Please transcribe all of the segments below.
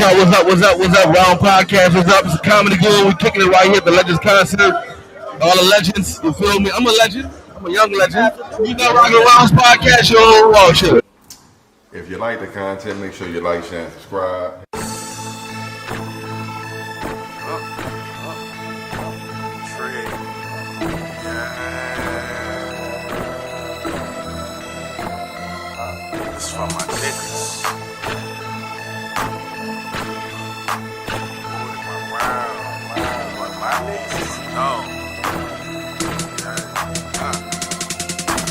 y'all? What's up? What's up? What's up? Round podcast. What's up? It's a comedy gold. We're kicking it right here at the Legends concert. All the legends. You feel me? I'm a legend. I'm a young legend. You got rocking Rounds podcast. Yo, oh shit. If you like the content, make sure you like, share, and subscribe. It's for my niggas.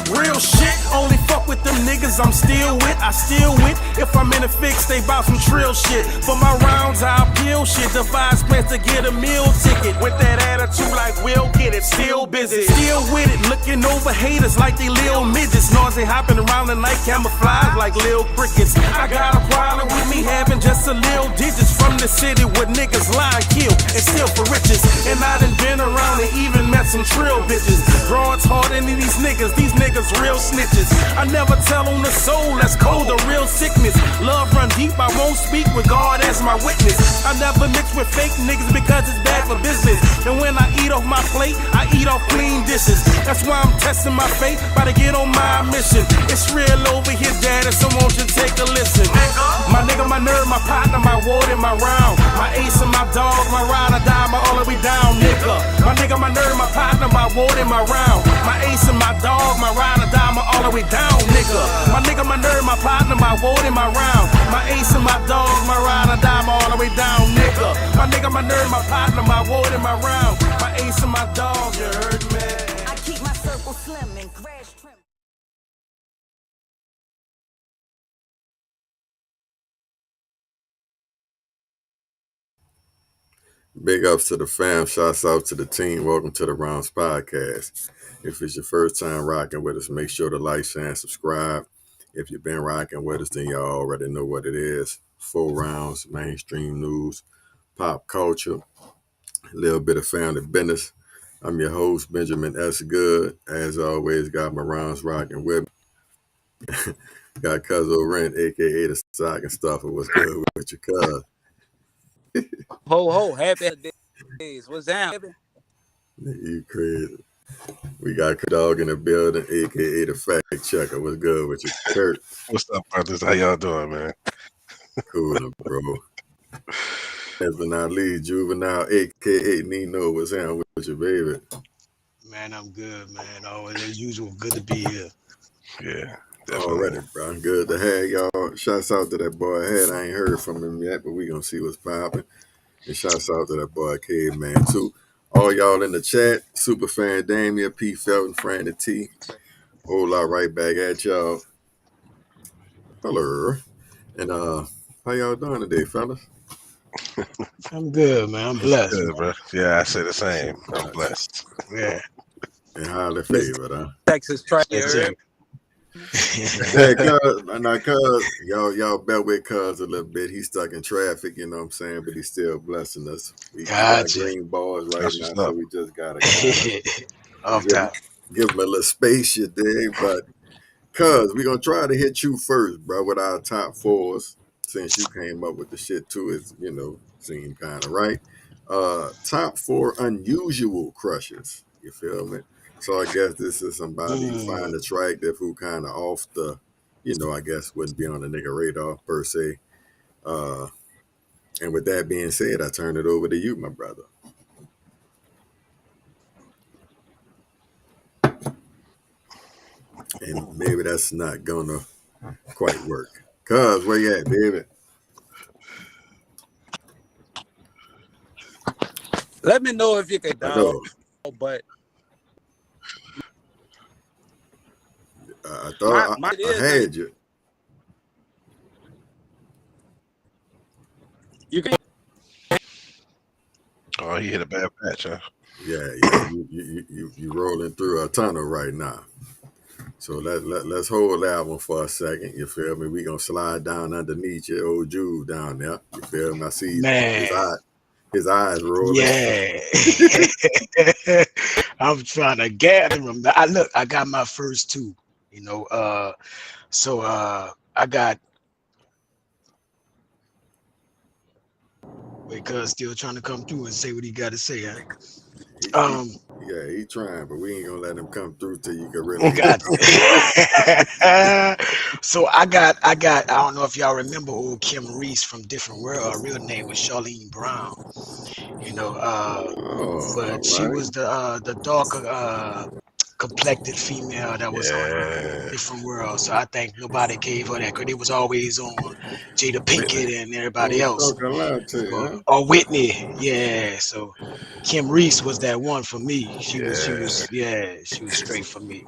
Real shit, only fuck with them niggas I'm still with. I still with. If I'm in a fix, they bout some trill shit. For my rounds, I'll peel shit. Devise plans to get a meal ticket. With that attitude like we'll get it. Still busy, still with it. Looking over haters like they lil midgets. Noisy hopping around the night, camouflage like lil crickets. I got a problem with me having just a lil digits. From the city where niggas lie, kill, and steal for riches. And I done been around and even met some trill bitches. Drawing hard into these niggas real snitches. I never tell on the soul, that's cold, a real sickness. Love run deep, I won't speak with God as my witness. I never mix with fake niggas because it's bad for business. And when I eat off my plate, I eat off clean dishes. That's why I'm testing my fate, about to get on my mission. It's real over here, daddy, so won't you take a listen. My nigga, my nerd, my partner, my ward, and my round. My ace and my dog, my ride or die, my all the way down, nigga. My nigga, my nerd, my partner, my ward, and my round. My ace and my dog, my ride or die, my all the way down, nigga. My nigga, my nerd, my partner, my ward, and my round. My ace and my dog, my ride or die, my all the way down, nigga. My nigga, my nerd, my partner, my ward, and my round. My ace and my dog, you heard me. I keep my circle slim and crash trim. Big ups to the fam. Shouts out to the team. Welcome to the Rounds Podcast. If it's your first time rocking with us, make sure to like, share, and subscribe. If you've been rocking with us, then y'all already know what it is. Full rounds, mainstream news, pop culture, a little bit of family business. I'm your host, Benjamin S. Good. As always, got my rounds rocking with me. Got Cuz O'Rent, a.k.a. the sock and stuffer. What's good with your cuz? Ho, happy days. What's down? You crazy. We got Dog in the building, a.k.a. the fact checker. What's good with you, Kurt? What's up, brothers? How y'all doing, man? Cool, bro. Last but not least, Juvenile, a.k.a. Nino. What's down with you, baby? Man, I'm good, man. Always as usual, good to be here. Yeah, definitely. Already, bro. Good to have y'all. Shouts out to that boy Head. I ain't heard from him yet, but we gonna see what's popping. And shouts out to that boy Caveman, too. All y'all in the chat, Superfan Damien, P. Felton, Fran the T. Whole lot right back at y'all. Hello. And how y'all doing today, fellas? I'm good, man. I'm blessed. Good, bro. Yeah, I say the same. I'm blessed. Yeah. And highly favored, huh? Texas track. Yeah, cuz y'all bet with cuz a little bit. He's stuck in traffic, you know what I'm saying, but he's still blessing us. We got green balls right That's now, what's up. so we just gotta Off top. give him a little space, you dig? But cuz we're gonna try to hit you first, bro, with our top fours. Since you came up with the shit too, it's seemed kind of right. Top 4 unusual crushes. You feel me? So I guess this is somebody you find attractive who kind of off the, I guess wouldn't be on the nigga radar per se. And with that being said, I turn it over to you, my brother. And maybe that's not gonna quite work. Cuz, where you at, baby? Let me know if you can dog, but I thought I had you. You can. Oh, he hit a bad patch, huh? Yeah, you rolling through a tunnel right now. So let's hold that one for a second. You feel me? We gonna slide down underneath your old Jude down there. You feel me? I see his eyes rolling. Yeah. I'm trying to gather them. I got my first two, so I got Wait, cuz still trying to come through and say what he got to say. Huh? Yeah, he trying, but we ain't gonna let him come through till you can really hear Got him. so I don't know if y'all remember old Kim Reese from Different World. Her real name was Charlene Brown. You know, Oh, but all she right. was the darker complected female that was on Yeah. Different World. So I think nobody gave her that credit. It was always on Jada Whitney. Pinkett and everybody Don't else. talk a lot to you, So, huh? or Whitney, yeah. So Kim Reese was that one for me. Yeah. She was straight for me.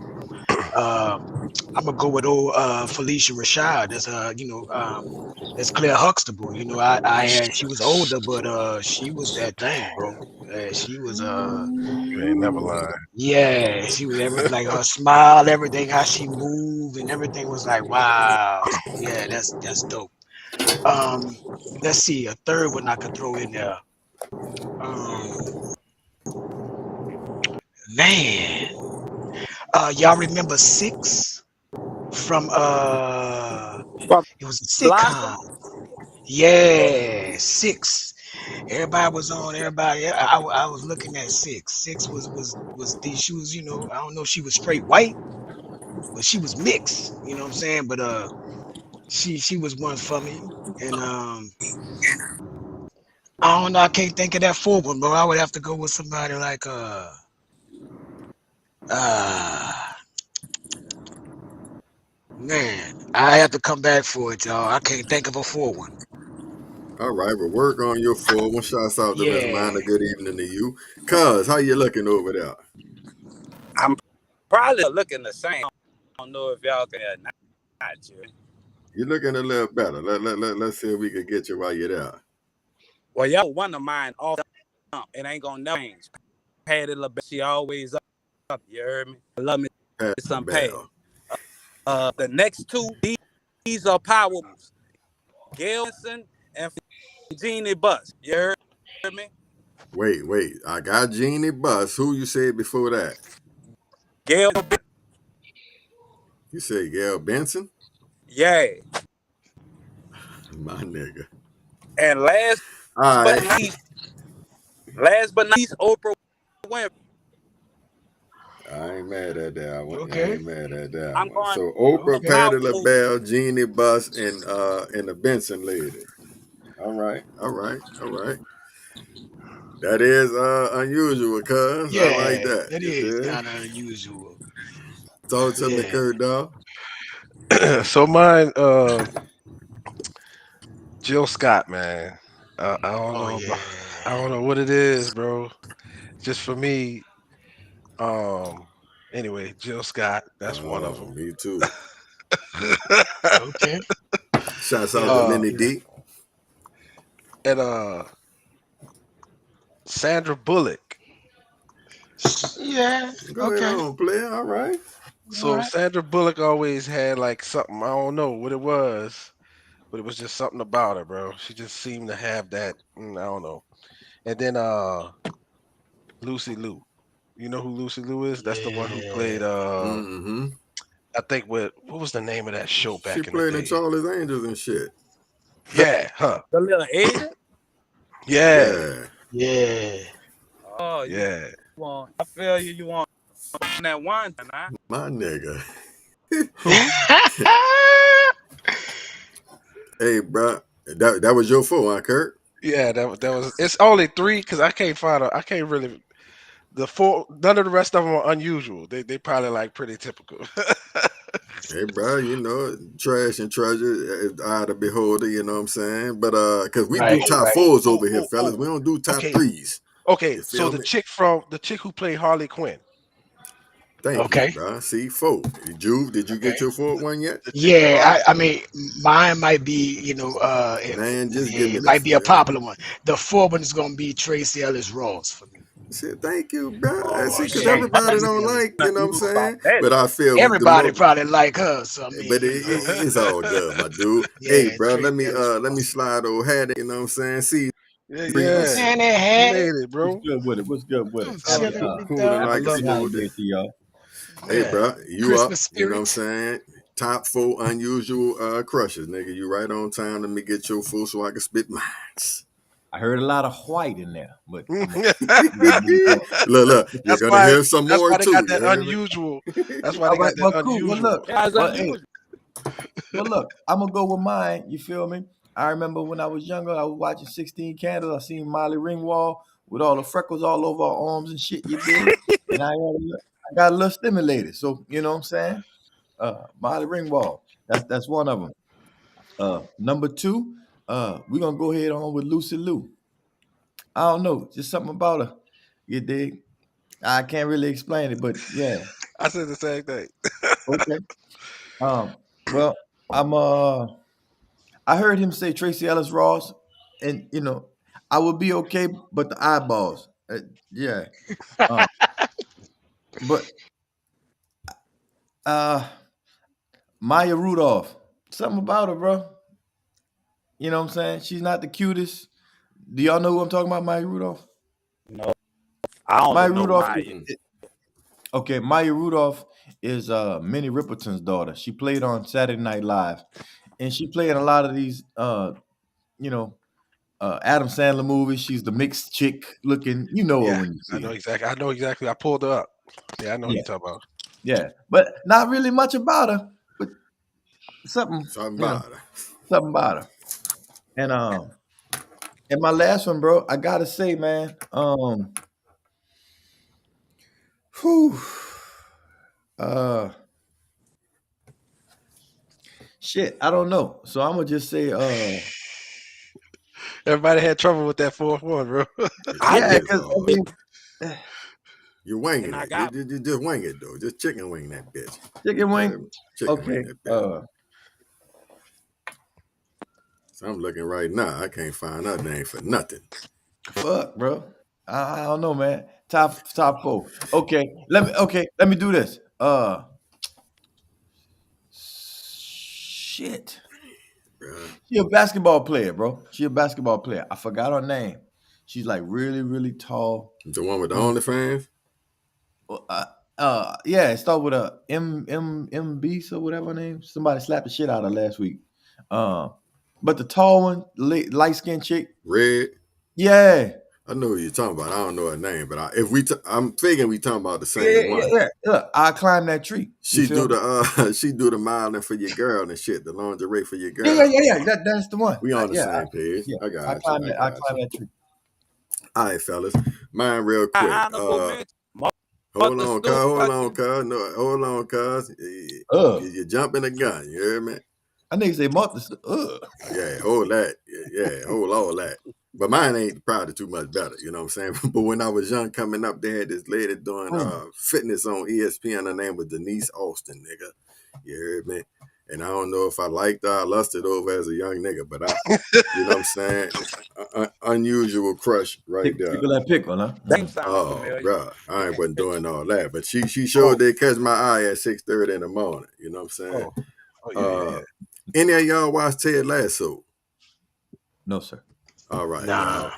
Um, I'm gonna go with old Felicia Rashad. That's Claire Huxtable. You know, I had she was older, but she was that thing, bro. She was You ain't never lying. yeah, she was like her smile, everything, how she moved, and everything was like wow. Yeah, that's dope. Um, let's see a third one I could throw in there. Um, man, y'all remember Six from From it was a Blossom. sitcom. Yeah, Six. Everybody was on. Everybody. I was looking at Six. Six was the she was I don't know if she was straight white, but she was mixed. You know what I'm saying? But she was one for me. And I don't know. I can't think of that fourth one, but I would have to go with somebody like uh man. I have to come back for it, y'all. I can't think of a fourth one. All right, well, work on your full one. Shouts out to Miss Yeah. Minor. Good evening to you. Cuz, how you looking over there? I'm probably looking the same. I don't know if y'all can or not. You. You looking a little better. Let's see if we can get you while you're there. Well, y'all one of mine off the jump. It ain't gonna change. Patty LaBelle, she always up. You heard me? I love me Pat some Patty. Bell. The next two, these are power moves. Gail Benson and Jeannie Buss. You heard me? Wait. I got Jeannie Buss. Who you said before that? Gail, You said Gail Benson? yeah. My nigga. And All but right. not not least, Oprah Winfrey. I ain't mad at that one. I Okay. ain't mad at that I'm one. going So Oprah, Okay. power Patti moves. LaBelle, Jeannie Buss, and the Benson lady. All right. That is unusual, cuz. I like Yeah, that. that You is feel? kind of unusual. Talk to me, Yeah. Kurt Dog. So mine, Jill Scott, man. I don't Oh know yeah. about, I don't know what it is, bro. Just for me, anyway, Jill Scott, that's one of Oh, them. me too. Okay. Shouts out Yeah. to uh, Lenny Yeah. D. and Sandra Bullock. Yeah. Go ahead Okay. on, player. All right. All So right. Sandra Bullock always had like something, I don't know what it was, but it was just something about her, bro. She just seemed to have that, I don't know. And then Lucy Liu. You know who Lucy Liu is? That's the one who played Yeah. Mm-hmm. I think what was the name of that show She back in the played in day? Charlie's Angels and shit. Yeah, huh. The little Asian. Yeah. Yeah. Yeah. Oh, you Yeah. want? I feel you. You want that one, huh? My nigga. Who? Hey, bro. That was your fault, huh, Kurt? Yeah, that was it's only three because I can't really the four none of the rest of them are unusual. They probably like pretty typical. Hey, bro, you know, trash and treasure is the eye of the beholder, you know what I'm saying? But, because we do Right. oh, top Right. fours oh, over here, oh, fellas. We oh. don't do top Okay. threes. Okay. You So feel me? the chick who played Harley Quinn. Thank you, Okay. bro. See, four. Did you Okay. get your fourth one yet? The chick from Yeah. I mean, mine might be Man, just give me it the might be a popular one. The fourth one is gonna be Tracy Ellis Ross for me. shit. Thank you, bro. Oh See, because yeah, everybody Tracy don't Ellis. like, you know what I'm nothing about saying? that. But I feel the Everybody more, probably like her. So I but mean, it's all good, my dude. Hey, yeah, bro, Tracy Ellis let me Ross. slide over Hattie, you know what I'm saying? See, Yeah, What's yeah. in it, You Hattie? made it, What's bro. good with it? What's good with it? I'm Happy chilling, big cool dog. I tonight to love see you it. with holiday to y'all. Hey, Yeah. bro, you up? Christmas You know what I'm spirits. saying? Top four unusual crushes, nigga. You right on time. Let me get your full so I can spit mines. I heard a lot of white in there, but Look, you're gonna hear some That's more why they too. got that You hear me? unusual. That's why all they got right. that Well, cool. Well, unusual. look. Yeah, it's Well, hey, unusual. well, look. I'm gonna go with mine. You feel me? I remember when I was younger, I was watching 16 Candles. I seen Molly Ringwald with all the freckles all over her arms and shit. You did, and I got a little stimulated. So you know what I'm saying? Molly Ringwald. That's one of them. Number two, we're gonna go ahead on with Lucy Liu. I don't know, just something about her. You dig? I can't really explain it, but yeah. I said the same thing. Okay. Well, I heard him say Tracy Ellis Ross, and I would be okay, but the eyeballs. Yeah. Uh, but Maya Rudolph, something about her, bro. You know what I'm saying? She's not the cutest. Do y'all know who I'm talking about, Maya Rudolph? No, I don't Maya know Rudolph. Maya. Okay, Maya Rudolph is Minnie Riperton's daughter. She played on Saturday Night Live, and she played in a lot of these, Adam Sandler movies. She's the mixed chick looking. You know her Yeah, when you see I know her. exactly. I know exactly. I pulled her up. Yeah, I know who you're talking about. Yeah, but not really much about her. But something Something about her. And my last one, bro, I gotta say, man, whew, shit, I don't know. So I'm gonna just say, Everybody had trouble with that fourth one, bro. yeah, because I mean, you're winging And I it. got You just wing it though. Just chicken wing that bitch. chicken wing. Chicken Okay. wing that bitch. So I'm looking right now. I can't find her name for nothing. Fuck, bro. I don't know, man. Top four. Okay. Let me do this. Shit. Bruh. She a basketball player, bro. She a basketball player. I forgot her name. She's like really, really tall. The one with the OnlyFans? Yeah, it started with a M Beast or whatever her name. Somebody slapped the shit out of her last week. But the tall one, light skinned chick. Red? Yeah. I know who you're talking about. I don't know her name, but I'm figuring we talking about the same one. Yeah. I climb that tree. She do the modeling for your girl and shit, the lingerie for your girl. Yeah. That's the one. We on the same page. Yeah. I got I you. climb that tree. All right, fellas. Mine real quick. Hold on, cuz. No, hold on, cuz. You're jumping the gun. You hear me? I nigga say Martha. Yeah, hold that. Yeah, hold all that. But mine ain't probably too much better, you know what I'm saying? But when I was young coming up, they had this lady doing fitness on ESPN. Her name was Denise Austin, nigga. You heard me? And I don't know if I liked her, I lusted over as a young nigga, but you know what I'm saying? Unusual crush right there. Pickle that pickle, huh? That sounds familiar. Bro, I ain't wasn't doing all that. But she sure did catch my eye at 6:30 in the morning. You know what I'm saying? Yeah. Any of y'all watch Ted Lasso? No, sir. All right. Nah.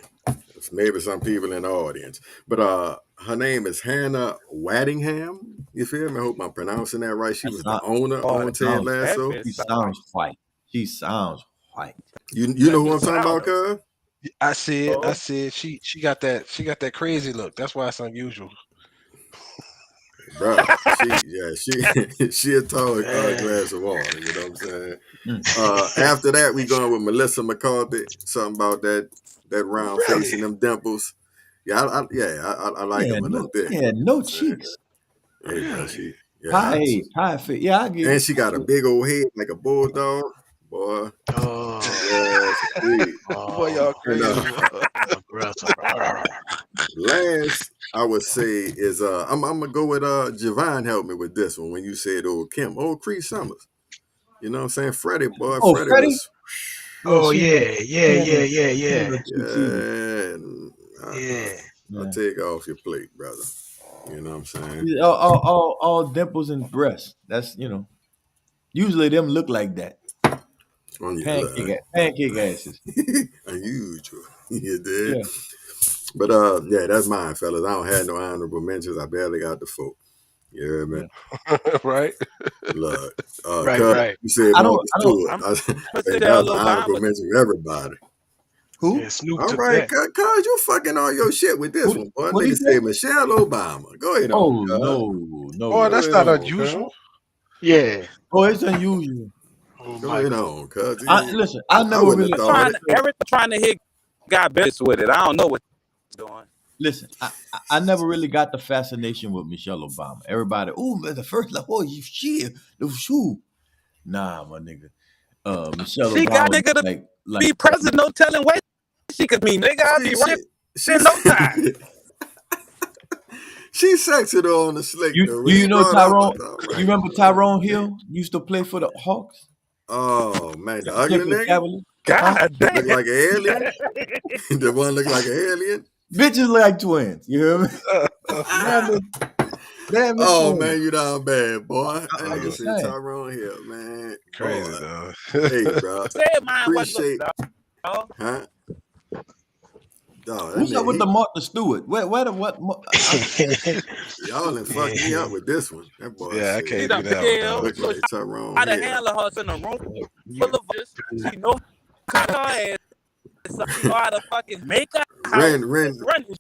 Maybe some people in the audience. But her name is Hannah Waddingham. You feel me? I hope I'm pronouncing that right. She was the owner on Ted Lasso. She sounds white. She sounds white. You know who I'm talking about, cuz? I see it. She got that crazy look. That's why it's unusual. Bro, she a tall glass of water, you know what I'm saying? After that, we going with Melissa McCarthy. Something about that round face and them dimples. Yeah, I like them a little bit. She had no cheeks. Pie fit. Yeah, I get it. And she got a big old head like a bulldog. Boy. Boy, y'all crazy. Last, I would say is I'm gonna go with Javon helped me with this one when you said old Kim, old Cree Summers. You know what I'm saying? Freddie, boy. Freddie was. Oh yeah. I'll take off your plate, brother. You know what I'm saying? All dimples and breasts. That's usually them look like that. Pancake asses. Unusual. You did. Yeah. But that's mine, fellas. I don't have no honorable mentions. I barely got the folk. You hear me? Right. Look, right. You said I don't. that's an honorable mention for everybody. Who? Yeah, Snoop All took right, that. cuz you fucking all your shit with this one, boy. What he Nigga say? said Michelle Obama. Go ahead on, Oh cuz. no. Boy, Go that's ahead not on, cuz. unusual. Yeah. Oh, it's unusual. Oh Go my ahead God. on, cuz. Listen, I I never wouldn't really have thought it. Everyone trying to hit got business with it. I don't know what he's doing. listen. I never really got the fascination with Michelle Obama. Everybody, oh man, the first like, oh you shit, the shoe. Nah, my nigga. Michelle She got Obama, nigga to like be president. No telling what she could be. Nigga, I'll be running She, in no time. she sexy though on the slick you. though. Do When you you know brought up, I Tyrone? thought, You right. remember Tyrone Hill used to play for the Hawks? Oh man, the Play ugly for the nigga Cavaliers. Huh? God damn. look like an alien. The one look like an alien. Bitches like twins. You hear me? Damn it, Oh twins. man, you down bad, boy. That I'm nigga just said saying. Tyrone Hill, man. Crazy, Boy. though. Hey, bro. Said mine was look, Appreciate, dog. huh? Dog, that What's up with nigga, the Martha Stewart? Where the what? y'all done fucked me up with this one. That boy Yeah, I said, She can't do done that one, Miguel, dog. look so like she Tyrone how to Hill. handle her in a room full of us. She know how to cut her ass. So she know how to fucking make her house Ren, run this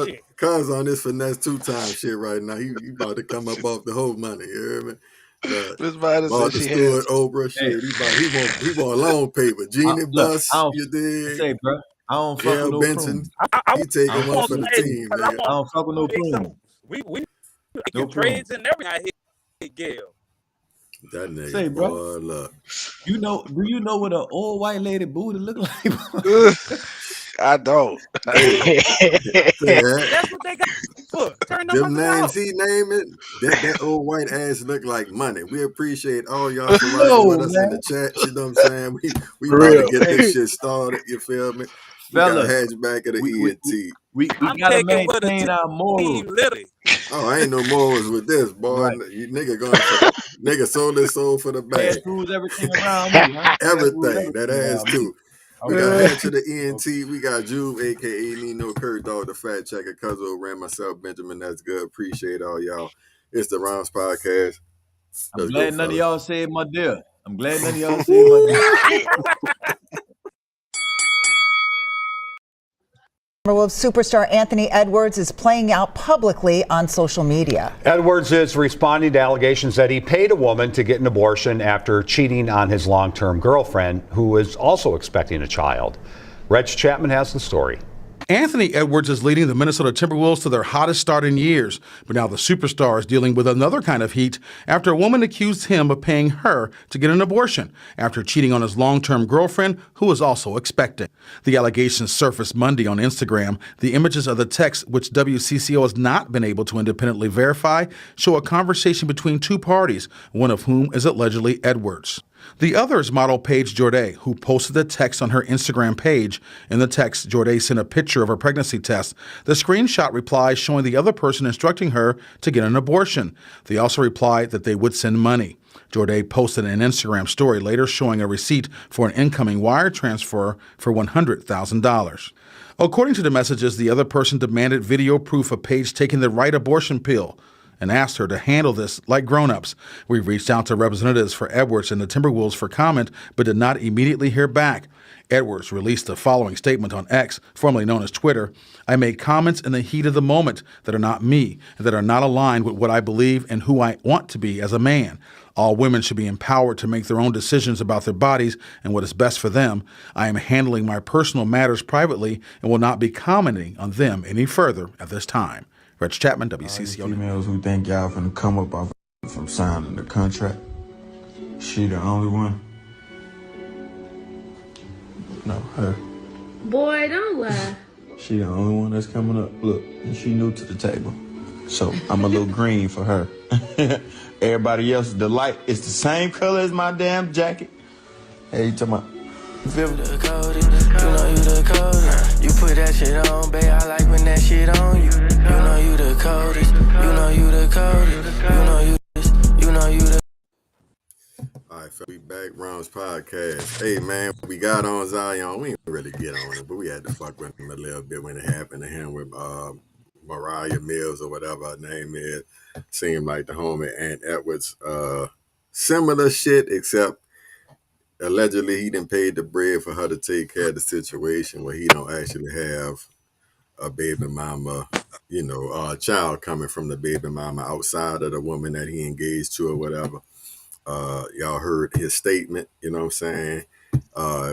shit. cuz on this finesse 2 times shit right now. He about to come up off the whole money. You hear me? Miss Vida said Martha she has. Stewart, Oprah, Hey, shit. He want long paper. Jeannie look, Buss, you dig? say, bro, I don't fuck Gail with no Benson, prunes. I he I taking don't one fuck want for with the no some team, because I nigga. I want don't fuck with no to make some. prunes. We No making prunes. trades and everything. I hit Gail. That nigga, Say, boy, bro, look. do you know what an old white lady booty look like? I don't. Hey, That's what they got for. Turn them them motherfuckers names out. he naming, that old white ass look like money. We appreciate all y'all for rocking No, with us in man. the chat. You know what I'm saying? We For about to real. get Hey, this shit started. You feel me? We got fellas, hatchback of we the we, ENT. we I'm gotta taking with a maintain our morals. team, literally. Oh, I ain't no morals with this, boy. Right. You nigga going for the nigga sold his soul for the Cash bag. rules everything around me, huh? Cash rules Everything. That everything ass around me. too. We got Okay. Hatch of the ENT. We got Juve, aka Nino Kurt Dog, the Fat Checker, Cuzzo, Ram, myself, Benjamin. That's good. Appreciate all y'all. It's the Rounds Podcast. I'm Let's go, glad none of fellas. y'all said my dear. I'm glad none of y'all said my dear. Timberwolves superstar Anthony Edwards is playing out publicly on social media. Edwards is responding to allegations that he paid a woman to get an abortion after cheating on his long-term girlfriend, who is also expecting a child. Reg Chapman has the story. Anthony Edwards is leading the Minnesota Timberwolves to their hottest start in years, but now the superstar is dealing with another kind of heat after a woman accused him of paying her to get an abortion after cheating on his long-term girlfriend, who was also expecting. The allegations surfaced Monday on Instagram. The images of the text, which WCCO has not been able to independently verify, show a conversation between two parties, one of whom is allegedly Edwards. The other is model Paige Jorday, who posted the text on her Instagram page. In the text, Jorday sent a picture of her pregnancy test. The screenshot replies showing the other person instructing her to get an abortion. They also replied that they would send money. Jorday posted an Instagram story later showing a receipt for an incoming wire transfer for $100,000. According to the messages, the other person demanded video proof of Paige taking the right abortion pill and asked her to handle this like grown-ups. We reached out to representatives for Edwards and the Timberwolves for comment, but did not immediately hear back. Edwards released the following statement on X, formerly known as Twitter. I made comments in the heat of the moment that are not me, and that are not aligned with what I believe and who I want to be as a man. All women should be empowered to make their own decisions about their bodies and what is best for them. I am handling my personal matters privately and will not be commenting on them any further at this time. Reg Chapman, WCCO. Females who think y'all finna come up off from signing the contract. She the only one. No, her. Boy, don't lie. She the only one that's coming up. Look, and she new to the table. So I'm a little green for her. Everybody else, the light is the same color as my damn jacket. Hey, you talking about? You know you the coldest. You put that shit on, babe. I like when that shit on you. You know you the coldest. You know you the coldest. You know you the. All right, we back, Rounds Podcast. Hey, man, we got on Zion. We didn't really get on it, but we had to fuck with him a little bit when it happened to him with Mariah Mills or whatever her name is. Seemed like the homie Ant Edwards. Similar shit, except allegedly he didn't pay the bread for her to take care of the situation where he don't actually have a baby mama, a child coming from the baby mama outside of the woman that he engaged to or whatever. Y'all heard his statement, you know what I'm saying?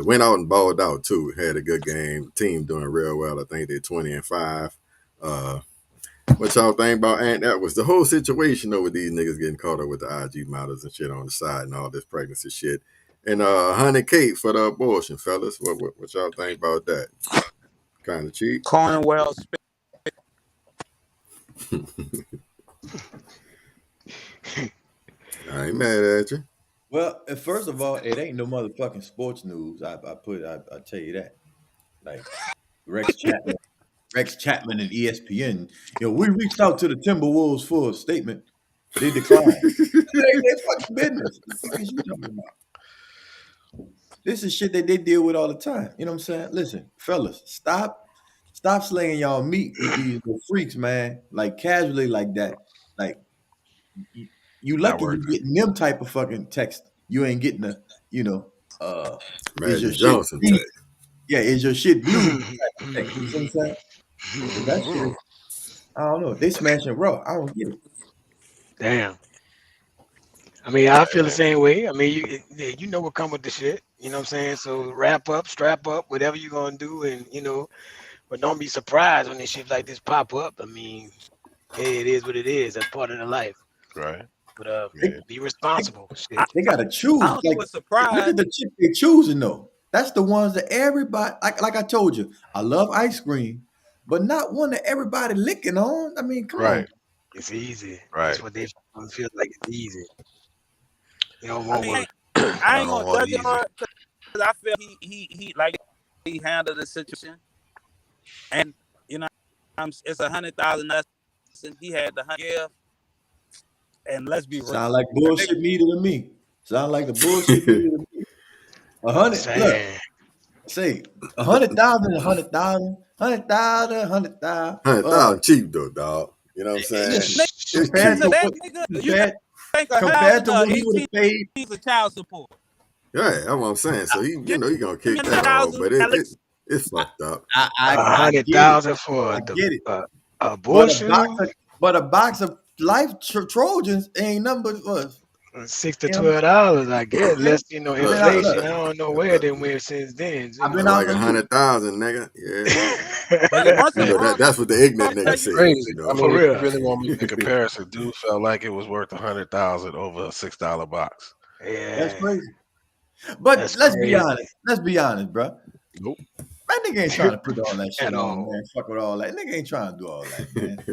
Went out and balled out too. Had a good game. Team doing real well. I think they're 20-5. What y'all think about that was the whole situation though with these niggas getting caught up with the IG models and shit on the side and all this pregnancy shit. And 100K for the abortion, fellas. What y'all think about that? Kind of cheap. Cornwell. I ain't mad at you. Well, first of all, it ain't no motherfucking sports news. I tell you that. Like Rex Chapman and ESPN. We reached out to the Timberwolves for a statement. They declined. They fucking business. What the fuck is you talking about? This is shit that they deal with all the time. You know what I'm saying? Listen, fellas, stop slinging y'all meat with these freaks, man. Like casually like that. Like you lucky you getting them type of fucking text. You ain't getting is your Magic shit Johnson blue? text. Yeah, is your shit blue? You know what I'm saying? That shit is, I don't know. They smashing raw. I don't get it. Damn. I mean, I feel the same way. I mean, you know what come with the shit. You know what I'm saying? So wrap up, strap up, whatever you're gonna do, and but don't be surprised when this shit like this pop up. I mean, hey, it is what it is. That's part of the life. Right. But be responsible. Shit. They gotta choose. I don't Like, was surprised. look at the chick they choosing though. That's the ones that everybody like I told you. I love ice cream, but not one that everybody licking on. I mean, come on. It's easy. Right. That's what they feel like. It's easy. You don't want one. I ain't gonna judge him because I feel he like he handled the situation, and it's 100,000 less. He had the 100. And let's be real. Sound like bullshit meter to me. Sound like the bullshit meter to me. 100. Look, say 100,000, 100,000, 100,000, 100,000. 100,000 cheap though, dog. You know what I'm saying? Compared to what he would have paid. He's a child support. Yeah, that's what I'm saying. So he gonna kick that off, but it's fucked up. 100,000 for abortion. But a box of Life Trojans ain't nothing but what? $6 to $12, I guess. Less, inflation. I don't know where they went since then. I've been like 100,000, nigga. Yeah. That's what the ignorant nigga said. Crazy. I mean, if you really want me to make a comparison, dude felt like it was worth 100,000 over a $6 box. Yeah, that's crazy. But let's be honest. Let's be honest, bro. Nope. Man, nigga ain't trying to put all that shit on, man. Fuck with all that. Nigga ain't trying to do all that, man.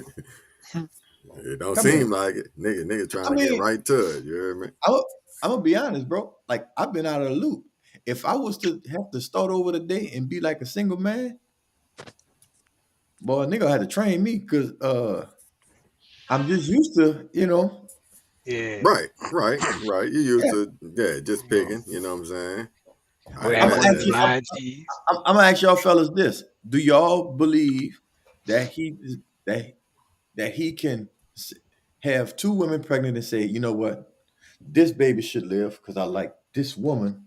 It don't seem like it. Nigga trying to get right to it. You hear me? I'm gonna be honest, bro. Like, I've been out of the loop. If I was to have to start over today and be like a single man, boy, nigga had to train me because I'm just used to, Yeah. Right. You used to just picking, you know what I'm saying? I'm gonna ask y'all fellas this. Do y'all believe that he can have two women pregnant and say, you know what, this baby should live because I like this woman,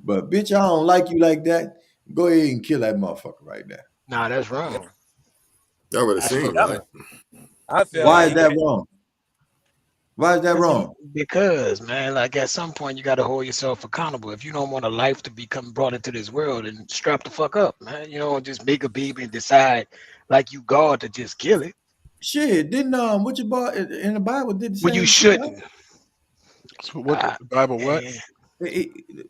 but bitch, I don't like you like that. Go ahead and kill that motherfucker right there. Nah, that's wrong. That would have seemed like. Why is that wrong? Why is that wrong? Because, man, like at some point you got to hold yourself accountable. If you don't want a life to become brought into this world, and strap the fuck up, man. You don't just make a baby and decide like you God to just kill it. Shit, didn't what you bought in the Bible did the same? Well, you shouldn't. So what the Bible? What?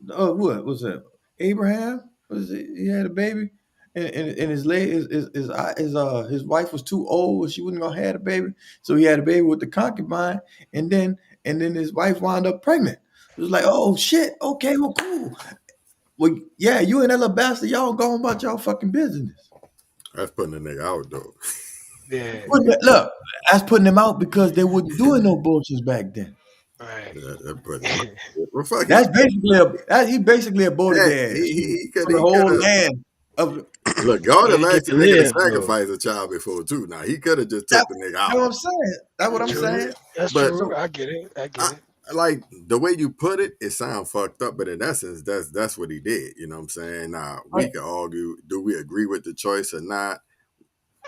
What was that? Abraham he had a baby, and his wife was too old. She wasn't gonna have a baby, so he had a baby with the concubine, and then his wife wound up pregnant. It was like, oh shit, okay, well cool. Well, yeah, you and that little bastard, y'all going about y'all fucking business. That's putting the nigga out though. Yeah. Look, that's putting him out because they weren't doing no bullshits back then. Right. That's basically he basically aborted that. He could the whole land of. Look, God have asked the nigga to sacrifice a child before too. Now he could have just took the nigga out. That's what I'm saying. That's what I'm saying. That's true. I get it. like the way you put it, it sounds fucked up, but in essence, that's what he did. You know what I'm saying? Now we can argue, do we agree with the choice or not?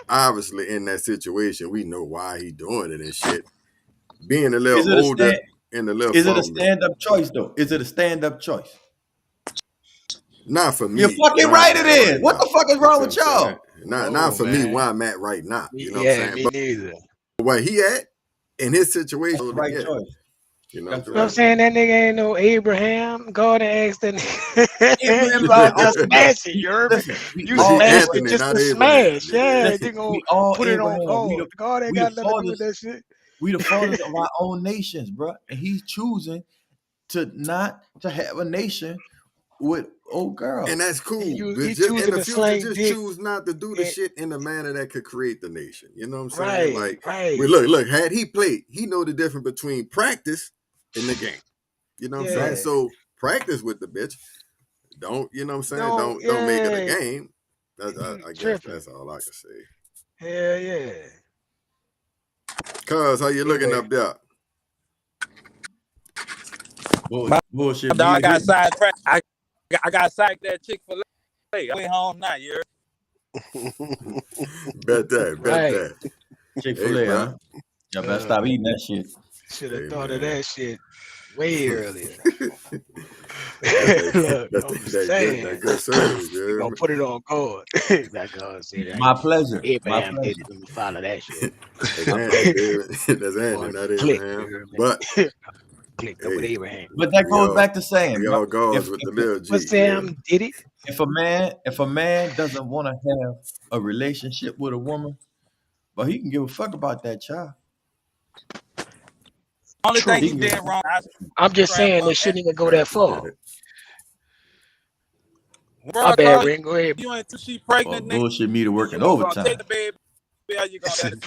Obviously, in that situation, we know why he doing it and shit. Being a little older and a little. Is it a stand-up choice though? Is it a stand-up choice? Not for me. You're fucking right. It is. What the fuck is wrong with y'all? Not for me. Where I'm at right now. You know what I'm saying? Me neither. Where he at in his situation, the right choice. You know what I'm saying? That nigga ain't no Abraham. Go and ask that nigga about just smashing. You heard me? You smash it just to smash. Yeah, you gonna put it on God. God ain't got nothing to do with that shit. We the fathers of our own nations, bro. And he's choosing to not to have a nation with old girls. And that's cool. He in the future, just choose not to do the shit in a manner that could create the nation. You know what I'm saying? Right. Look, had he played, he know the difference between practice and the game. You know what I'm saying? So practice with the bitch. Don't, you know what I'm saying? Don't make it a game. I guess that's all I can say. Hell yeah. Cuz, how you looking up there? Bullshit. I got sidetracked. I got sacked that Chick-fil-A. I went home now, you heard? Bet that. Chick-fil-A, huh? Y'all better stop eating that shit. Should have thought of that shit way earlier. That good service, you gonna put it on God. My pleasure. Abraham did it. Let me follow that shit. That's Andy, not Abraham. But click up with Abraham. But that goes back to saying, y'all goes with the little G. But Sam did it. If a man doesn't want to have a relationship with a woman, but he can give a fuck about that child. Only thing he did wrong. I'm just saying they shouldn't even go that far. My bad, Ring. Go ahead. You ain't she pregnant. Bullshit me to working overtime. Take the baby. How you gonna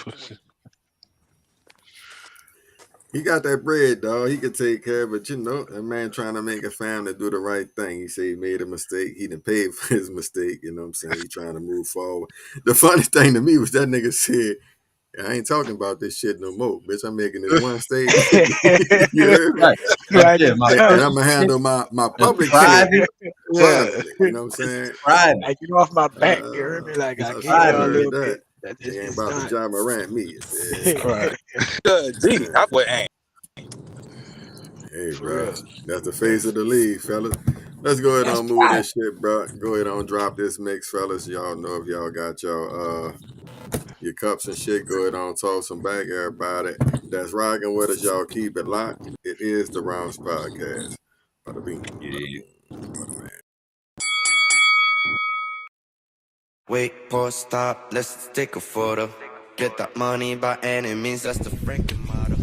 He got that bread, dog. He could take care, but you know, a man trying to make a family do the right thing. He said he made a mistake. He done paid for his mistake. You know what I'm saying? He trying to move forward. The funny thing to me was that nigga said, I ain't talking about this shit no more, bitch. I'm making this one stage. You heard me? Right. And I'm gonna handle my public private. You know what I'm saying? Right. Like, get off my back. You heard me? Like I can't a little bit. They ain't about to John Morant me. Right. Gee, I would ain't. Hey, bro. That's the face of the league, fellas. Let's go ahead and move this shit, bro. Go ahead and drop this mix, fellas. Y'all know if y'all got your cups and shit, go ahead and toss them back, everybody. That's rocking with us. Y'all keep it locked. It is the Rounds Podcast. Bada bing. Bada man. Wait, pause, stop, let's take a photo. Get that money by any means, that's the freaking motto.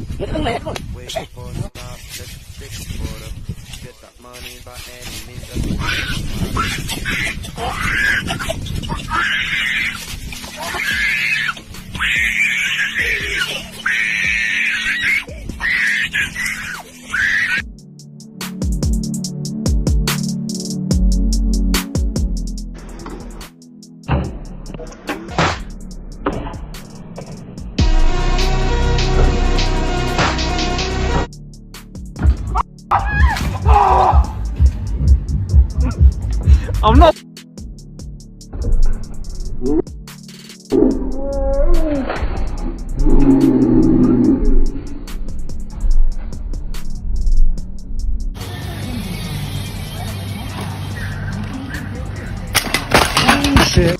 Wait, pause, stop, let's take a photo. Get that money by any means, that's the freaking I'm not. Shit.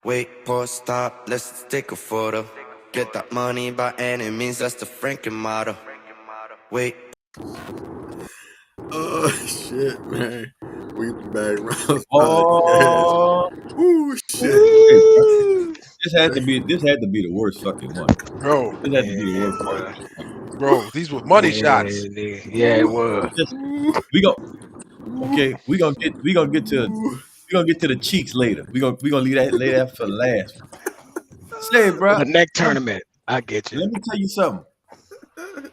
Wait, pause, stop, let's take a photo. Get that money by any means, that's the Franken motto. Wait. Oh shit, man. We back round. Oh, Ooh shit. hey, bro. This had to be the worst fucking one. Bro, This had to be the worst bro. one. bro, these were money Yeah, shots. nigga. Yeah, it was. We go. Okay, we gonna get to the cheeks later. We gonna lay that for last. Say, For bro. the next tournament, I get you. Let me tell you something.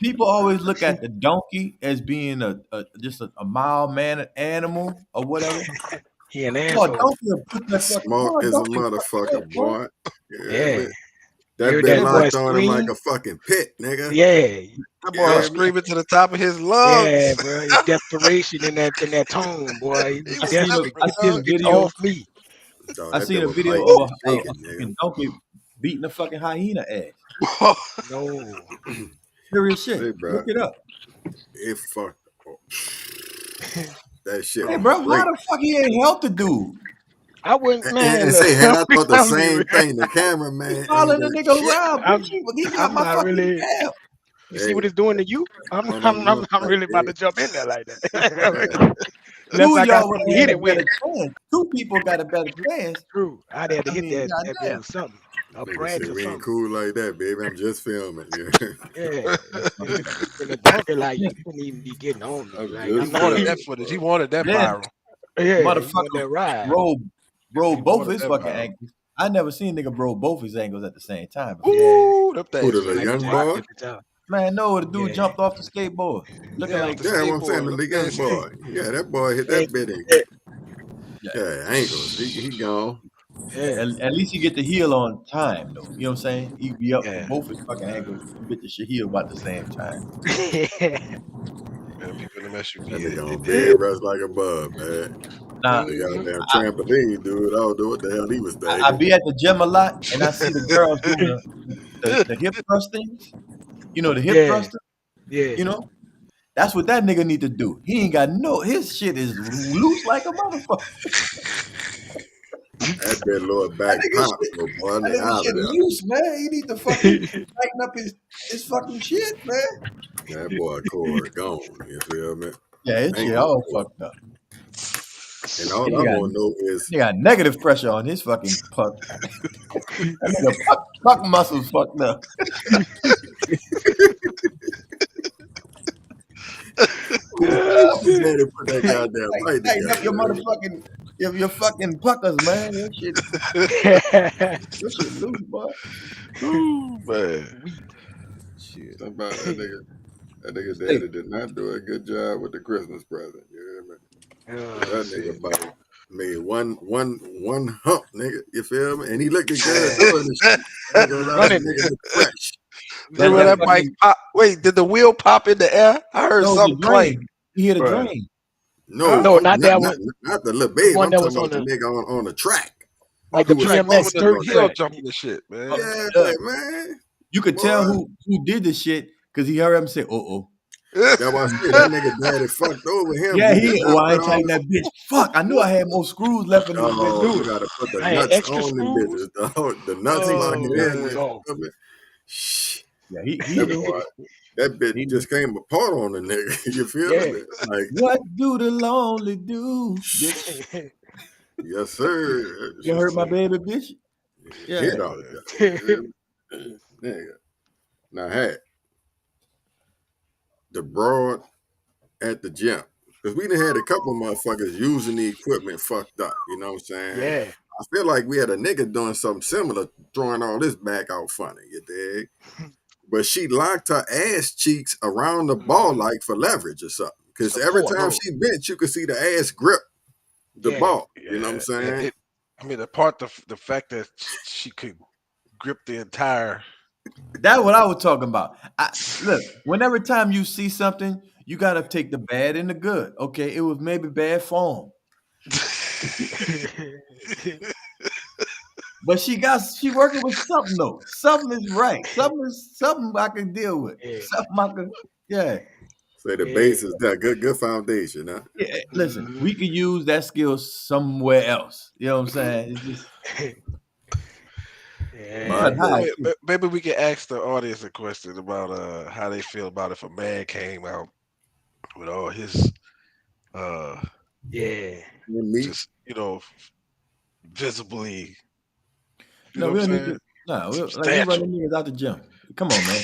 People always look at the donkey as being just a mild mannered animal or whatever. He an Boy, asshole. donkey will put that fucking Smart as a donkey will fuck you up, motherfucker, boy. Yeah. That Hear bit that boy locked on him like scream? a fucking pit, nigga. Yeah. That boy was screaming to the top of his lungs. Yeah, bro. It's desperation in that tone, boy. He was I seen desperate. a Get video. off me. Dog, I that seen bit a was video biting of and a shaking, nigga. fucking donkey beating a fucking hyena ass. No. Serious shit. Hey, bro. Look it up. It fucked. That shit Hey, was bro, why great. the fuck he ain't helped the dude? I wouldn't, man. And Look, say, had I thought the I'm be same real. thing, the cameraman He ain't following the got nigga shit. around. I'm, He got I'm my not fucking really. tab. You see Hey, what it's doing to you? I'm like, really about to jump in there like that. yeah. Unless Two of I got y'all would something to have hit had it a with. better chance. Two people got a better chance. True. I'd have to I hit mean, that bit goddamn. with something. A Nigga say branch or we ain't something. cool like that, baby. I'm just filming. Yeah. And the donkey, like, you shouldn't even be getting on me. I'm Like, just I'm He not wanted even. that filming, footage. He bro. wanted that Then viral. Yeah, he wanted motherfucker that ride. roll He both wanted his that fucking viral. ankles. I never seen a nigga roll both his ankles at the same time before. Yeah. Ooh, them Who things the was little Like young jack boy? at the top. Man, no, the dude Yeah. jumped off the skateboard. Looking Yeah, like the Yeah, I'm saying skateboard. the Them little young things. boy. Yeah, that boy hit Yeah. that bit in. yeah. Yeah, ankles. He gone. Yeah. At least he get the heel on time though. You know what I'm saying? He be up for Yeah. both his fucking ankles. You get the shit heel about the same time. Man, people in the SUV, That nigga they on did. bed rest like a bug, man. Now The Mhm. goddamn trampoline, dude. I don't know what the hell he was I thinking. be at the gym a lot and I see the girls doing the hip thrustings. You know, the hip Yeah. thruster. Yeah. You know, that's what that nigga need to do. He ain't got his shit is loose like a motherfucker. That bit lower back pop, so boy, That they nigga out of shit there. loose, man. He need to fucking tighten up his fucking shit, man. That boy cord gone. You feel me? Yeah, his shit Ankle all cord. fucked up. And all He I got, want to know is, he got negative pressure on his fucking puck. That nigga puck muscles fucked up. who made it put that goddamn fight Tighten up your together? motherfucking your fucking puckers, man. Your shit loose, boy. Ooh, man. Shit. Somebody, that nigga Hey, daddy did not do a good job with the Christmas present. You hear me? Oh, That shit. nigga about made one hump, nigga. You feel me? And he looking good Yeah. doing the shit. I ain't gonna lie, that Running it. nigga look fresh. that Remember that that bike fucking pop? Wait, did the wheel pop in the air? I heard no, the something clank. drain. He hit a Bruh. drain. No, No, not not that not one. not the little The babe. one I'm that talking was on about the the nigga on the track. like He the was Track, one BMX with the smoking dirt on hill track. jumping and shit, man. that. Look, Yeah, man. you could tell Boy, who did the shit because he heard him say, "Oh." that was it. That nigga daddy fucked over him. Yeah, He did he. Oh, not I put ain't all tighten that bitch. Fuck, I knew I had more screws left in this bitch. Oh, Do you it. gotta put the I had nuts extra on them screws. bitches. The nuts Extra locking in. screws man. You on. feel me? Shh. Yeah, That boy, that bitch he just came apart on the nigga. You feel Yeah. me? Like, What do the lonely do, bitch? yes, sir. You heard my baby, bitch? Yeah. Hit all of that. Nigga. Now, hey, the broad at the gym. Because we done had a couple motherfuckers using the equipment fucked up. You know what I'm saying? Yeah. I feel like we had a nigga doing something similar, throwing all this back out funny, you dig? But she locked her ass cheeks around the ball like for leverage or something. Because every Support. time Bro, she bent, you could see the ass grip the Yeah. ball. You know what I'm yeah. saying? I mean, the fact that she could grip the entire. That's what I was talking about. Look, whenever time you see something, You gotta take the bad and the good. Okay, it was maybe bad form. But she working with something though. Something is right. Something I can deal with. Something I can, yeah. Say the base is that good foundation, huh? Yeah, listen, we could use that skill somewhere else. You know what I'm saying? It's just Maybe we can ask the audience a question about how they feel about if a man came out with all his just visibly. No, we don't need to. No, we running niggas out the gym. Come on, man.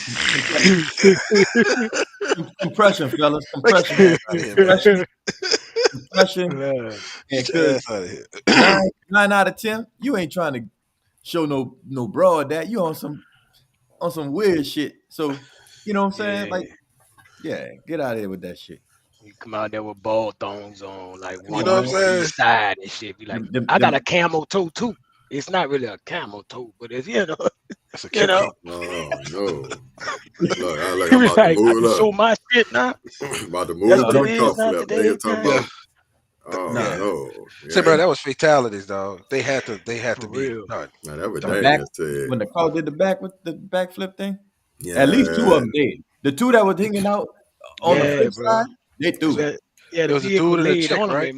Compression, fellas. Compression. Compression. Because 9 out of 10, you ain't trying to show no broad that you on some weird shit. So you know what I'm saying? Like, yeah, get out of here with that shit. You come out there with ball thongs on, like one know what I'm on saying? each side and shit. Be like, I got a camel toe too. It's not really a camel toe, but it's it's a you know. Oh no! Look, I'm Like, about to I move can it show up. my shit now. About to move That's to what the it is cuff now flip. today. They talking about. Oh no! Say, bro, that was fatalities, dog. They had to be done. No, that was When the car did the backflip thing, yeah. at least 2 of them did. The 2 that was hanging out on the flip side, they threw. Yeah, there was a dude and a chick, right?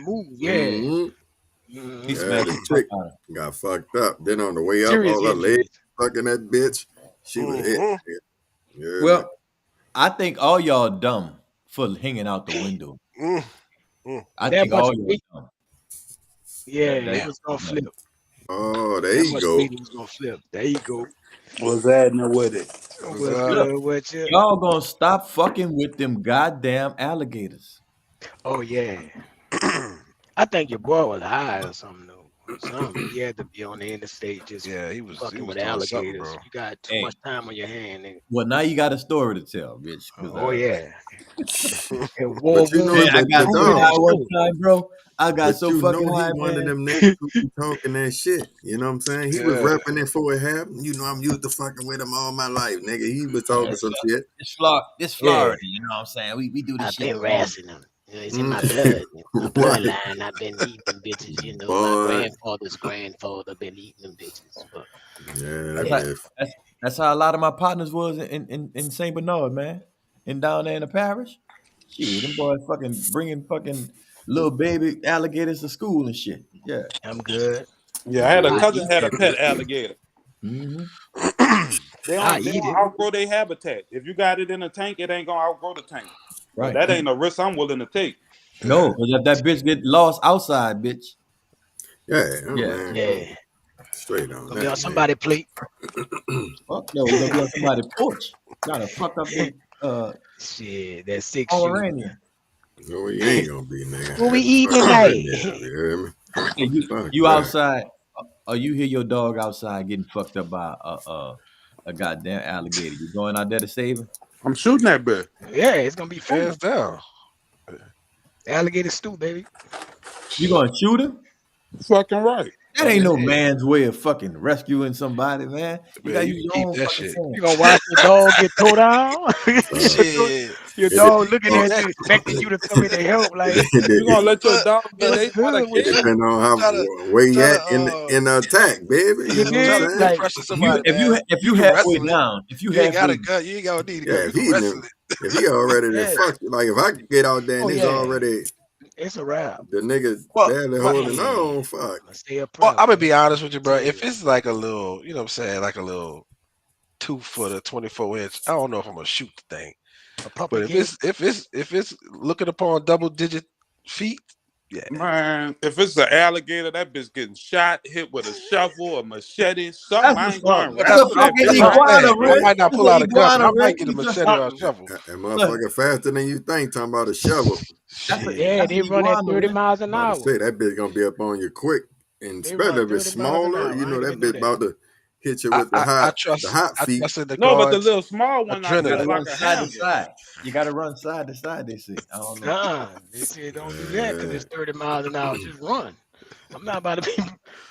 He smashed the chick. Got fucked up. Then on the way up, all her legs fucking that bitch. She was hit. Yeah, well, I think all y'all dumb for hanging out the window. I think all y'all dumb. Yeah, it was gonna flip. Oh, there you go. It was gonna flip. There you go. What's happening with it? What's up? Y'all gonna stop fucking with them goddamn alligators. Oh yeah. I think your boy was high or something though. He had to be on the interstate just he was fucking with doing alligators. bro. You got too much time on your hand. Well, now you got a story to tell, bitch. Oh yeah. But you know, I got so high one time, bro. I got so fucking high, he one man. of them niggas who be talking that shit. You know what I'm saying? He was repping it for it happened. You know, I'm used to fucking with him all my life, nigga. He was talking some shit. This Florida, you know what I'm saying? We do this shit. I've been rassing them. It's in my blood. My bloodline. I've been eating them bitches. You know, my grandfather's grandfather been eating them bitches. But, that's how a lot of my partners was in St. Bernard, man. And down there in the parish. Shit, them boys bringing little baby alligators to school and shit. Yeah. I'm good. Yeah, I had a cousin had a pet alligator. Mm-hmm. They don't outgrow their habitat. If you got it in a tank, it ain't gonna outgrow the tank. Right. That ain't a risk I'm willing to take. No, because if that bitch get lost outside, bitch. Yeah. Straight on. Gonna be on somebody's plate. Fuck no, we're gonna be on somebody's porch. Gotta fuck up the shit, that 6 Pomeranian. No, he ain't gonna be, nigga. What we eating tonight? You hear me? You outside, or you hear your dog outside getting fucked up by a goddamn alligator. You going out there to save him? I'm shooting that bitch. Yeah, it's gonna be hands down. Alligator stew, baby. You gonna shoot him? Fucking right. That ain't no man's way of fucking rescuing somebody, man. You gotta use your own that fucking shit. form. You gonna watch your dog get towed down? Shit. Your dog looking at you, expecting you to come in and help. Like, you gonna let your dog get it depends on how where you at in the attack, baby. You know what I'm saying? If you halfway down, if you ain't got halfway a gun, you ain't gonna need to if go wrestle it. If he already done fucked you, like if I get out there and he's already it's a wrap. The nigga barely holding on, fuck. Well, I'm gonna be honest with you, bro. If it's like a little, you know what I'm saying, like a little 2-footer, 24-inch, I don't know if I'm gonna shoot the thing. But if it's looking upon double-digit feet, yeah. Man, if it's an alligator, that bitch getting shot, hit with a shovel, a machete, something. I ain't going I might not pull out a gun. I might get a machete or a shovel. That motherfucker faster than you think. Talking about a shovel. They run at 30 miles an hour. Say that bitch gonna be up on you quick, and especially if it's smaller. You know that bitch about to hit you with the hot feet. No, but the little small one, run side to side. You gotta run side to side. They say. I don't know. They say don't do that because it's 30 miles an hour. Just run. I'm not about to be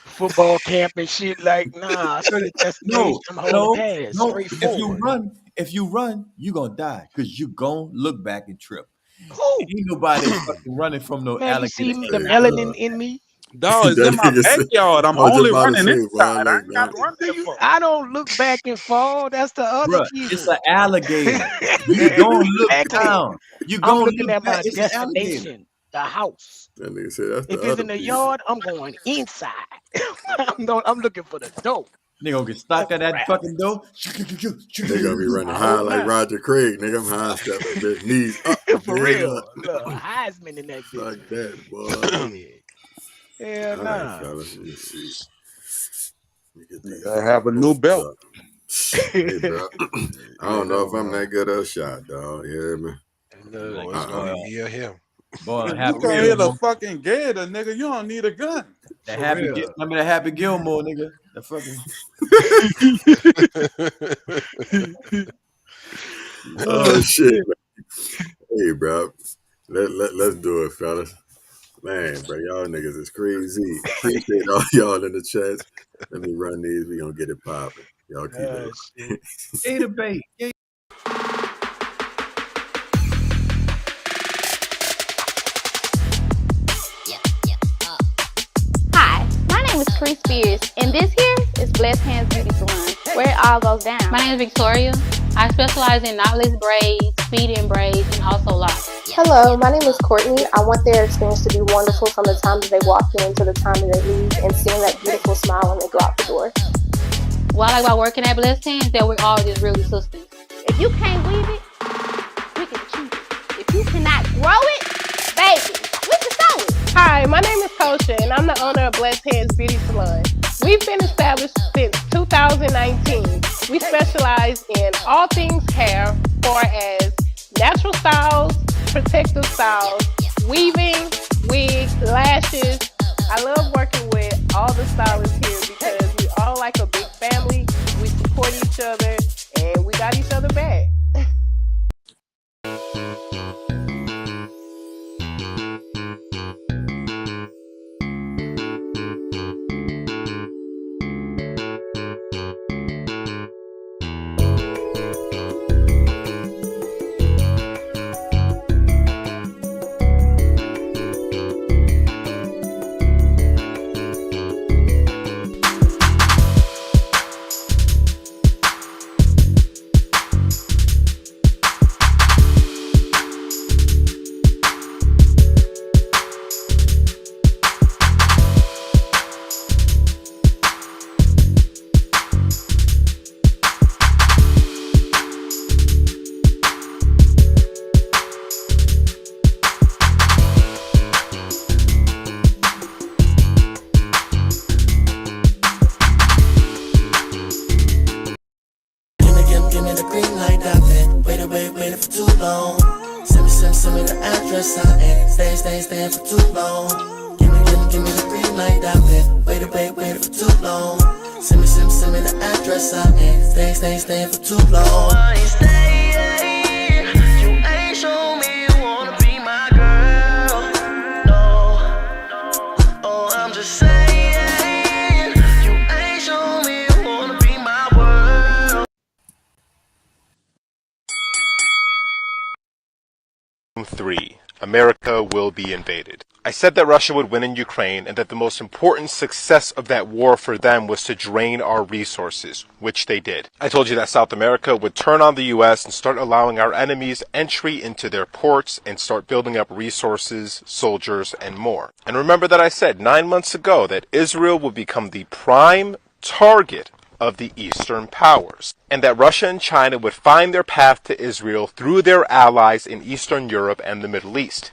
football camp and shit. Like, nah. No. If you run, you gonna die because you gonna look back and trip. Who? Ain't nobody fucking running from no Man, you see alligator. me, the melanin in me? Dog, it's That in my nigga said, backyard. I I'm was just only about to running say, boy, inside. I look, ain't got to run that Nigga, far. I don't look back and fall. That's the other Bruh, it's people. an alligator. You don't look Exactly. down. You I'm gonna looking look at back. my It's an alligator. destination, the house. that nigga said that's the If it's other in the people. yard, I'm going inside. I'm looking for the door. Nigga gonna get stopped at that Crap. fucking door. They gonna be running I high hope like not. Roger Craig, nigga. I'm high stepping, bitch. Knees up, For head real. up. Look, Heisman in that bitch. Fuck that, boy. Shit. Hell All right, nah. fellas. Let me see. Let me get these I have a new folks belt. up. Hey, bro. I don't know if I'm that good at a shot, dog. You hear me? No, it's gonna be me or him. Boy, If you Happy can't hit a Gilmore. fucking gator, nigga, you don't need a gun. That For Happy, real. remember that Happy Gilmore, nigga? The fucking. Oh shit. Hey, bro. Let's do it, fellas. Man, bro, y'all niggas is crazy. Appreciate all y'all in the chats. Let me run these. We gonna get it popping. Y'all keep it. Shit. Gator bait. Hi, my name is Chris Spears, and this here is Blessed Hands Beauty Salon, where it all goes down. My name is Victoria. I specialize in knotless braids, feed-in braids, and also locks. Hello, my name is Courtney. I want their experience to be wonderful from the time that they walk in to the time that they leave, and seeing that beautiful smile when they go out the door. What I like about working at Blessed Hands, that we're all just really sisters. If you can't weave it, we can keep it. If you cannot grow it, baby, we can sew it. Hi, my name is Kosha, and I'm the owner of Blessed Hands Beauty Salon. We've been established since 2019. We specialize in all things hair, far as natural styles, protective styles, weaving, wigs, lashes. I love working with all the stylists here because we all like a big family. We support each other, and we got each other back. Give me the green light, I've been waiting for too long. Send me the address, I ain't staying for too long. Give me the green light, I've been waiting for too long. Send me the address, I ain't staying for too long. I ain't staying, you ain't show me you wanna be my girl. No, oh I'm just saying, you ain't show me you wanna be my world. 3. America will be invaded. I said that Russia would win in Ukraine and that the most important success of that war for them was to drain our resources, which they did. I told you that South America would turn on the US and start allowing our enemies entry into their ports and start building up resources, soldiers, and more. And remember that I said 9 months ago that Israel would become the prime target of the Eastern powers, and that Russia and China would find their path to Israel through their allies in Eastern Europe and the Middle East,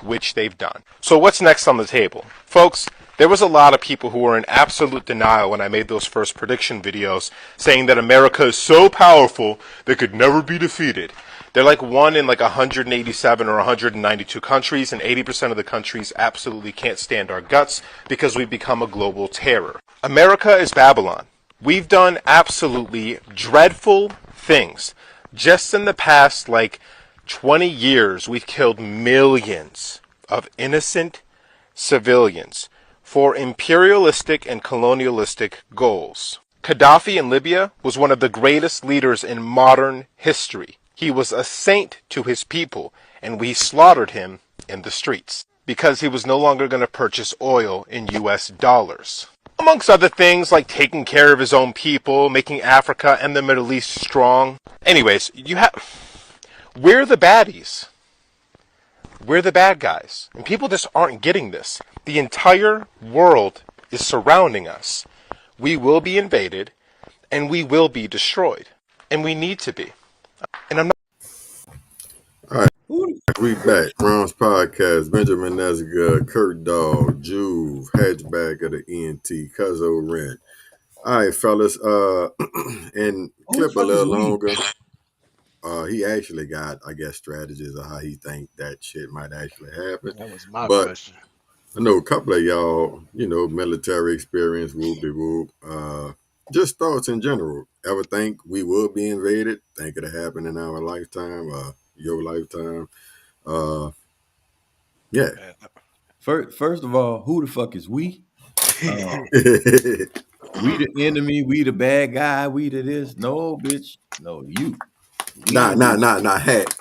which they've done. So what's next on the table? Folks, there was a lot of people who were in absolute denial when I made those first prediction videos, saying that America is so powerful they could never be defeated. They're like one in like 187 or 192 countries, and 80% of the countries absolutely can't stand our guts because we've become a global terror. America is Babylon. We've done absolutely dreadful things. Just in the past, 20 years, we've killed millions of innocent civilians for imperialistic and colonialistic goals. Gaddafi in Libya was one of the greatest leaders in modern history. He was a saint to his people, and we slaughtered him in the streets because he was no longer going to purchase oil in US dollars. Amongst other things like taking care of his own people, making Africa and the Middle East strong. Anyways, we're the baddies. We're the bad guys. And people just aren't getting this. The entire world is surrounding us. We will be invaded, and we will be destroyed. And we need to be. And I'm not... All right, we back. Rounds Podcast. Benjamin Nesga, Kurt Dog, Juve, Hatchback of the ENT, Cuzzo Rent. All right, fellas. And clip a little longer. He actually got, I guess, strategies of how he think that shit might actually happen. That was my but question. I know a couple of y'all, military experience, whoop-de-whoop. Just thoughts in general. Ever think we will be invaded? Think it'll happen in our lifetime, your lifetime? Yeah. First of all, who the fuck is we? We the enemy, we the bad guy, we the this. No, bitch. No, you. Not hat.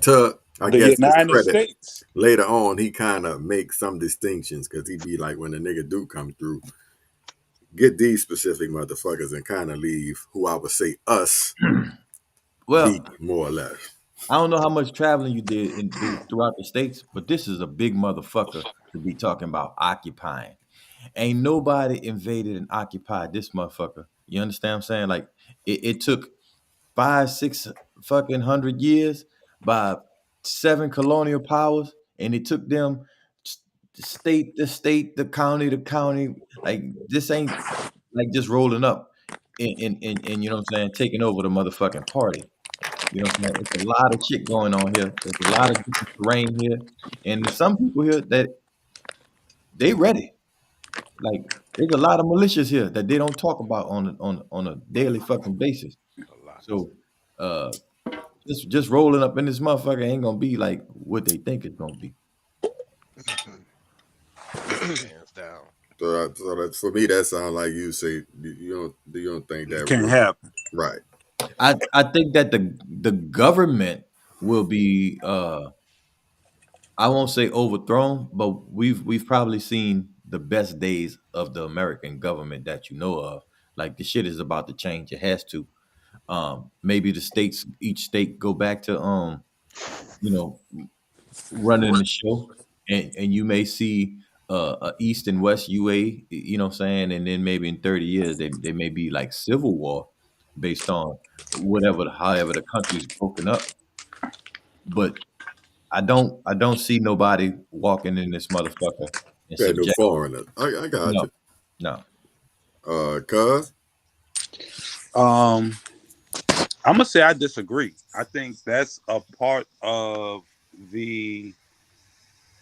To I The guess his United credit. States. Later on, he kind of makes some distinctions because he be like, when the nigga do come through, get these specific motherfuckers and kind of leave who I would say us well, be, more or less. I don't know how much traveling you did throughout the states, but this is a big motherfucker to be talking about occupying. Ain't nobody invaded and occupied this motherfucker. You understand what I'm saying? Like it took 5-6 fucking 100 years by 7 colonial powers, and it took them state to state, the county to county. Like this ain't like just rolling up and you know what I'm saying, taking over the motherfucking party. You know what I'm saying? It's a lot of shit going on here. There's a lot of different terrain here, and there's some people here that they ready. Like there's a lot of militias here that they don't talk about on a daily fucking basis. So just rolling up in this motherfucker ain't gonna be like what they think it's gonna be. Hands down. So that, for me, that sounds like you say you don't think that Can't happen. Right. I think that the government will be I won't say overthrown, but we've probably seen the best days of the American government that you know of. Like the shit is about to change. It has to. Maybe each state go back to running the show, and you may see a East and West UA, you know what I'm saying, and then maybe in 30 years they may be like civil war based on however the country's broken up. But I don't see nobody walking in this motherfucker and Yeah, no foreigner. I got you. No. Cuz? I'm gonna say I disagree. I think that's a part of the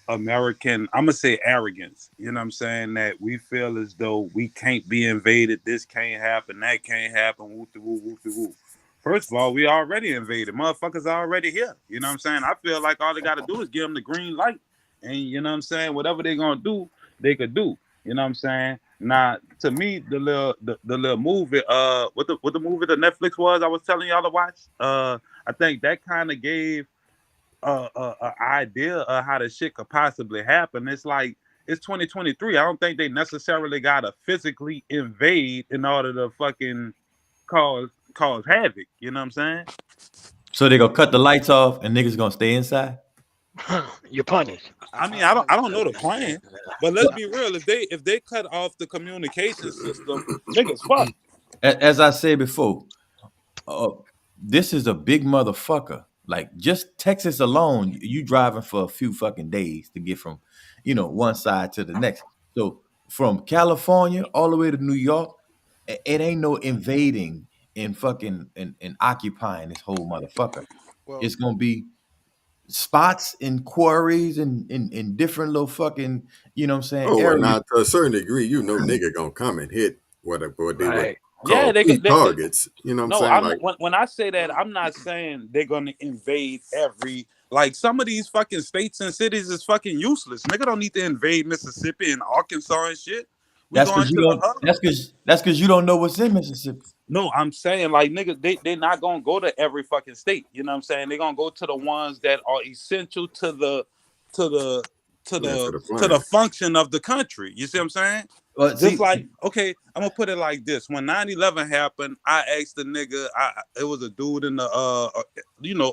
American, I'm gonna say arrogance. You know what I'm saying? That we feel as though we can't be invaded, this can't happen, that can't happen, whoop-de-woo, whoop-de-woo. First of all, we already invaded. Motherfuckers are already here. You know what I'm saying? I feel like all they gotta do is give them the green light. And you know what I'm saying? Whatever they're gonna do, they could do. You know what I'm saying? Now, to me, the little movie, what the movie the Netflix was I was telling y'all to watch, I think that kind of gave a idea of how the shit could possibly happen. It's like it's 2023. I don't think they necessarily gotta physically invade in order to fucking cause havoc. You know what I'm saying? So they gonna cut the lights off and niggas gonna stay inside? You're punished. I mean, I don't know the plan, but let's be real. If they cut off the communication system, niggas fuck. As I said before, this is a big motherfucker. Like just Texas alone, you driving for a few fucking days to get from, one side to the next. So from California all the way to New York, it ain't no invading and fucking and occupying this whole motherfucker. Well, it's gonna be spots and quarries and in different little fucking, you know what I'm saying? Oh, areas. now to a certain degree, nigga gonna come and hit what they would call they targets. You know what I'm saying? When I say that, I'm not saying they're gonna invade every. Like some of these fucking states and cities is fucking useless. Nigga don't need to invade Mississippi and Arkansas and shit. We going to the other. That's because you don't know what's in Mississippi. No, I'm saying like niggas, they not gonna go to every fucking state. You know what I'm saying? They're gonna go to the ones that are essential to to the Yeah, to the to the plan. function of the country. You see what I'm saying? Well, Just see, like, okay, I'm gonna put it like this. When 9/11 happened, I asked the nigga, it was a dude in the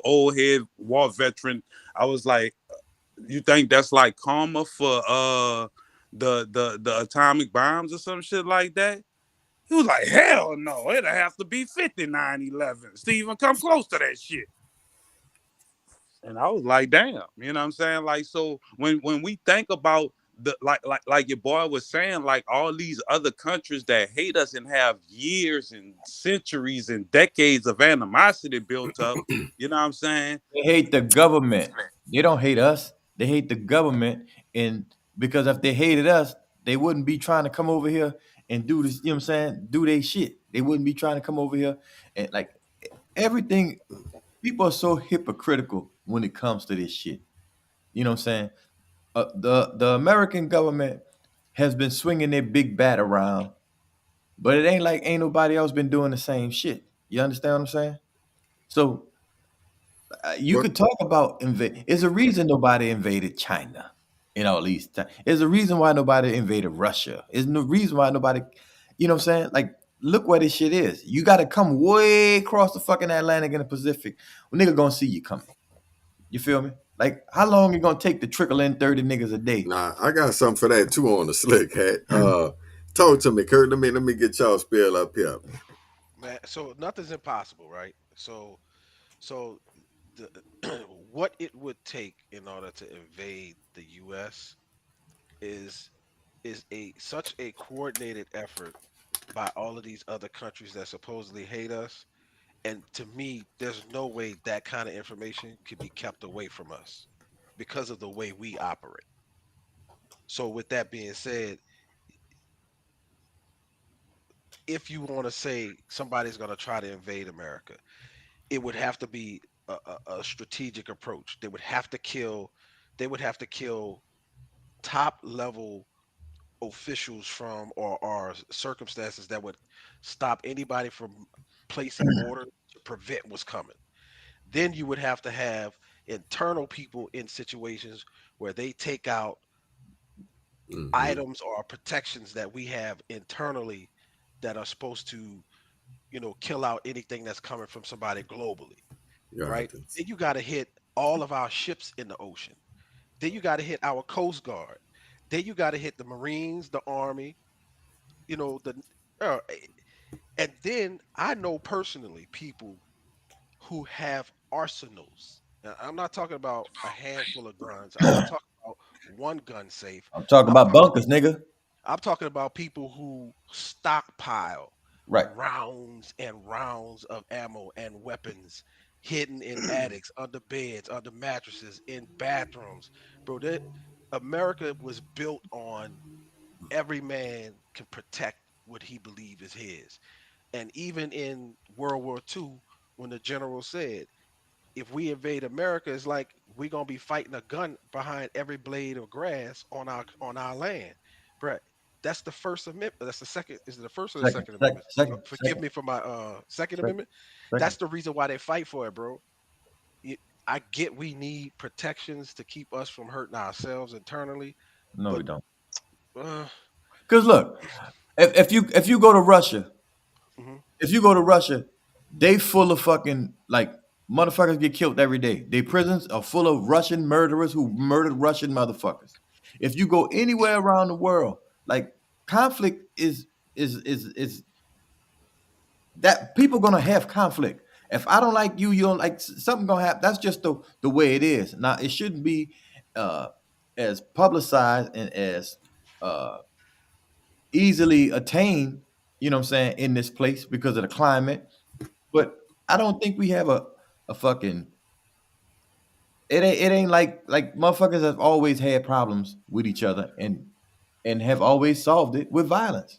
old head war veteran. I was like, you think that's like karma for the atomic bombs or some shit like that? He was like, hell no, it'll have to be 59/11. Steven, come close to that shit. And I was like, damn, you know what I'm saying? Like, so when we think about the like your boy was saying, like all these other countries that hate us and have years and centuries and decades of animosity built up, you know what I'm saying? they hate the government. They don't hate us. They hate the government. And because if they hated us, they wouldn't be trying to come over here and do this, you know what I'm saying? Do they shit. They wouldn't be trying to come over here and like everything. People are so hypocritical when it comes to this shit. You know what I'm saying? The American government has been swinging their big bat around, but it ain't like ain't nobody else been doing the same shit. You understand what I'm saying? So you But could talk about invade. There's a reason nobody invaded China in all these times. There's a reason why nobody invaded Russia. There's no reason why nobody, you know what I'm saying? Like, look where this shit is. You got to come way across the fucking Atlantic and the Pacific. Well, nigga gonna see you coming. You feel me? Like, how long it gonna take to trickle in 30 niggas a day? nah, I got something for that too on the slick hat. Talk to me, Kurt. Let me get y'all spill up here. Man, so nothing's impossible, right? So the what it would take in order to invade the US is a such a coordinated effort by all of these other countries that supposedly hate us. And to me, there's no way that kind of information could be kept away from us because of the way we operate. So with that being said, if you want to say somebody's going to try to invade America, it would have to be a strategic approach. They would have to kill top level officials from or circumstances that would stop anybody from placing orders to prevent what's coming. Then you would have to have internal people in situations where they take out Mm-hmm. items or protections that we have internally that are supposed to, kill out anything that's coming from somebody globally, right? Got this. Then you got to hit all of our ships in the ocean. Then you got to hit our Coast Guard. Then you got to hit the Marines, the Army, the uh, and then I know personally people who have arsenals. Now, I'm not talking about a handful of guns. I'm not talking about one gun safe. I'm talking I'm about talking bunkers, nigga. I'm talking about people who stockpile Right. rounds and rounds of ammo and weapons hidden in attics, under beds, under mattresses, in bathrooms. Bro, America was built on every man can protect what he believes is his. And even in World War II, when the general said, if we invade America, it's like we're gonna be fighting a gun behind every blade of grass on our land. Bruh, that's the First Amendment. That's the second. Is it the first or the Second, second second, amendment? second, Forgive second, me for my Second second, Amendment. That's second. the reason why they fight for it, bro. You- I get we need protections to keep us from hurting ourselves internally, No, we but don't. uh, Because look, if you go to Russia, mhm. if you go to Russia, they full of fucking like motherfuckers get killed every day. They prisons are full of Russian murderers who murdered Russian motherfuckers. If you go anywhere around the world, like conflict is that people gonna have conflict. If I don't like you, you don't like something gonna happen. That's just the way it is. Now it shouldn't be uh as publicized and as uh easily attained, you know what I'm saying, in this place because of the climate. But I don't think we have a fucking it ain't like motherfuckers have always had problems with each other and have always solved it with violence.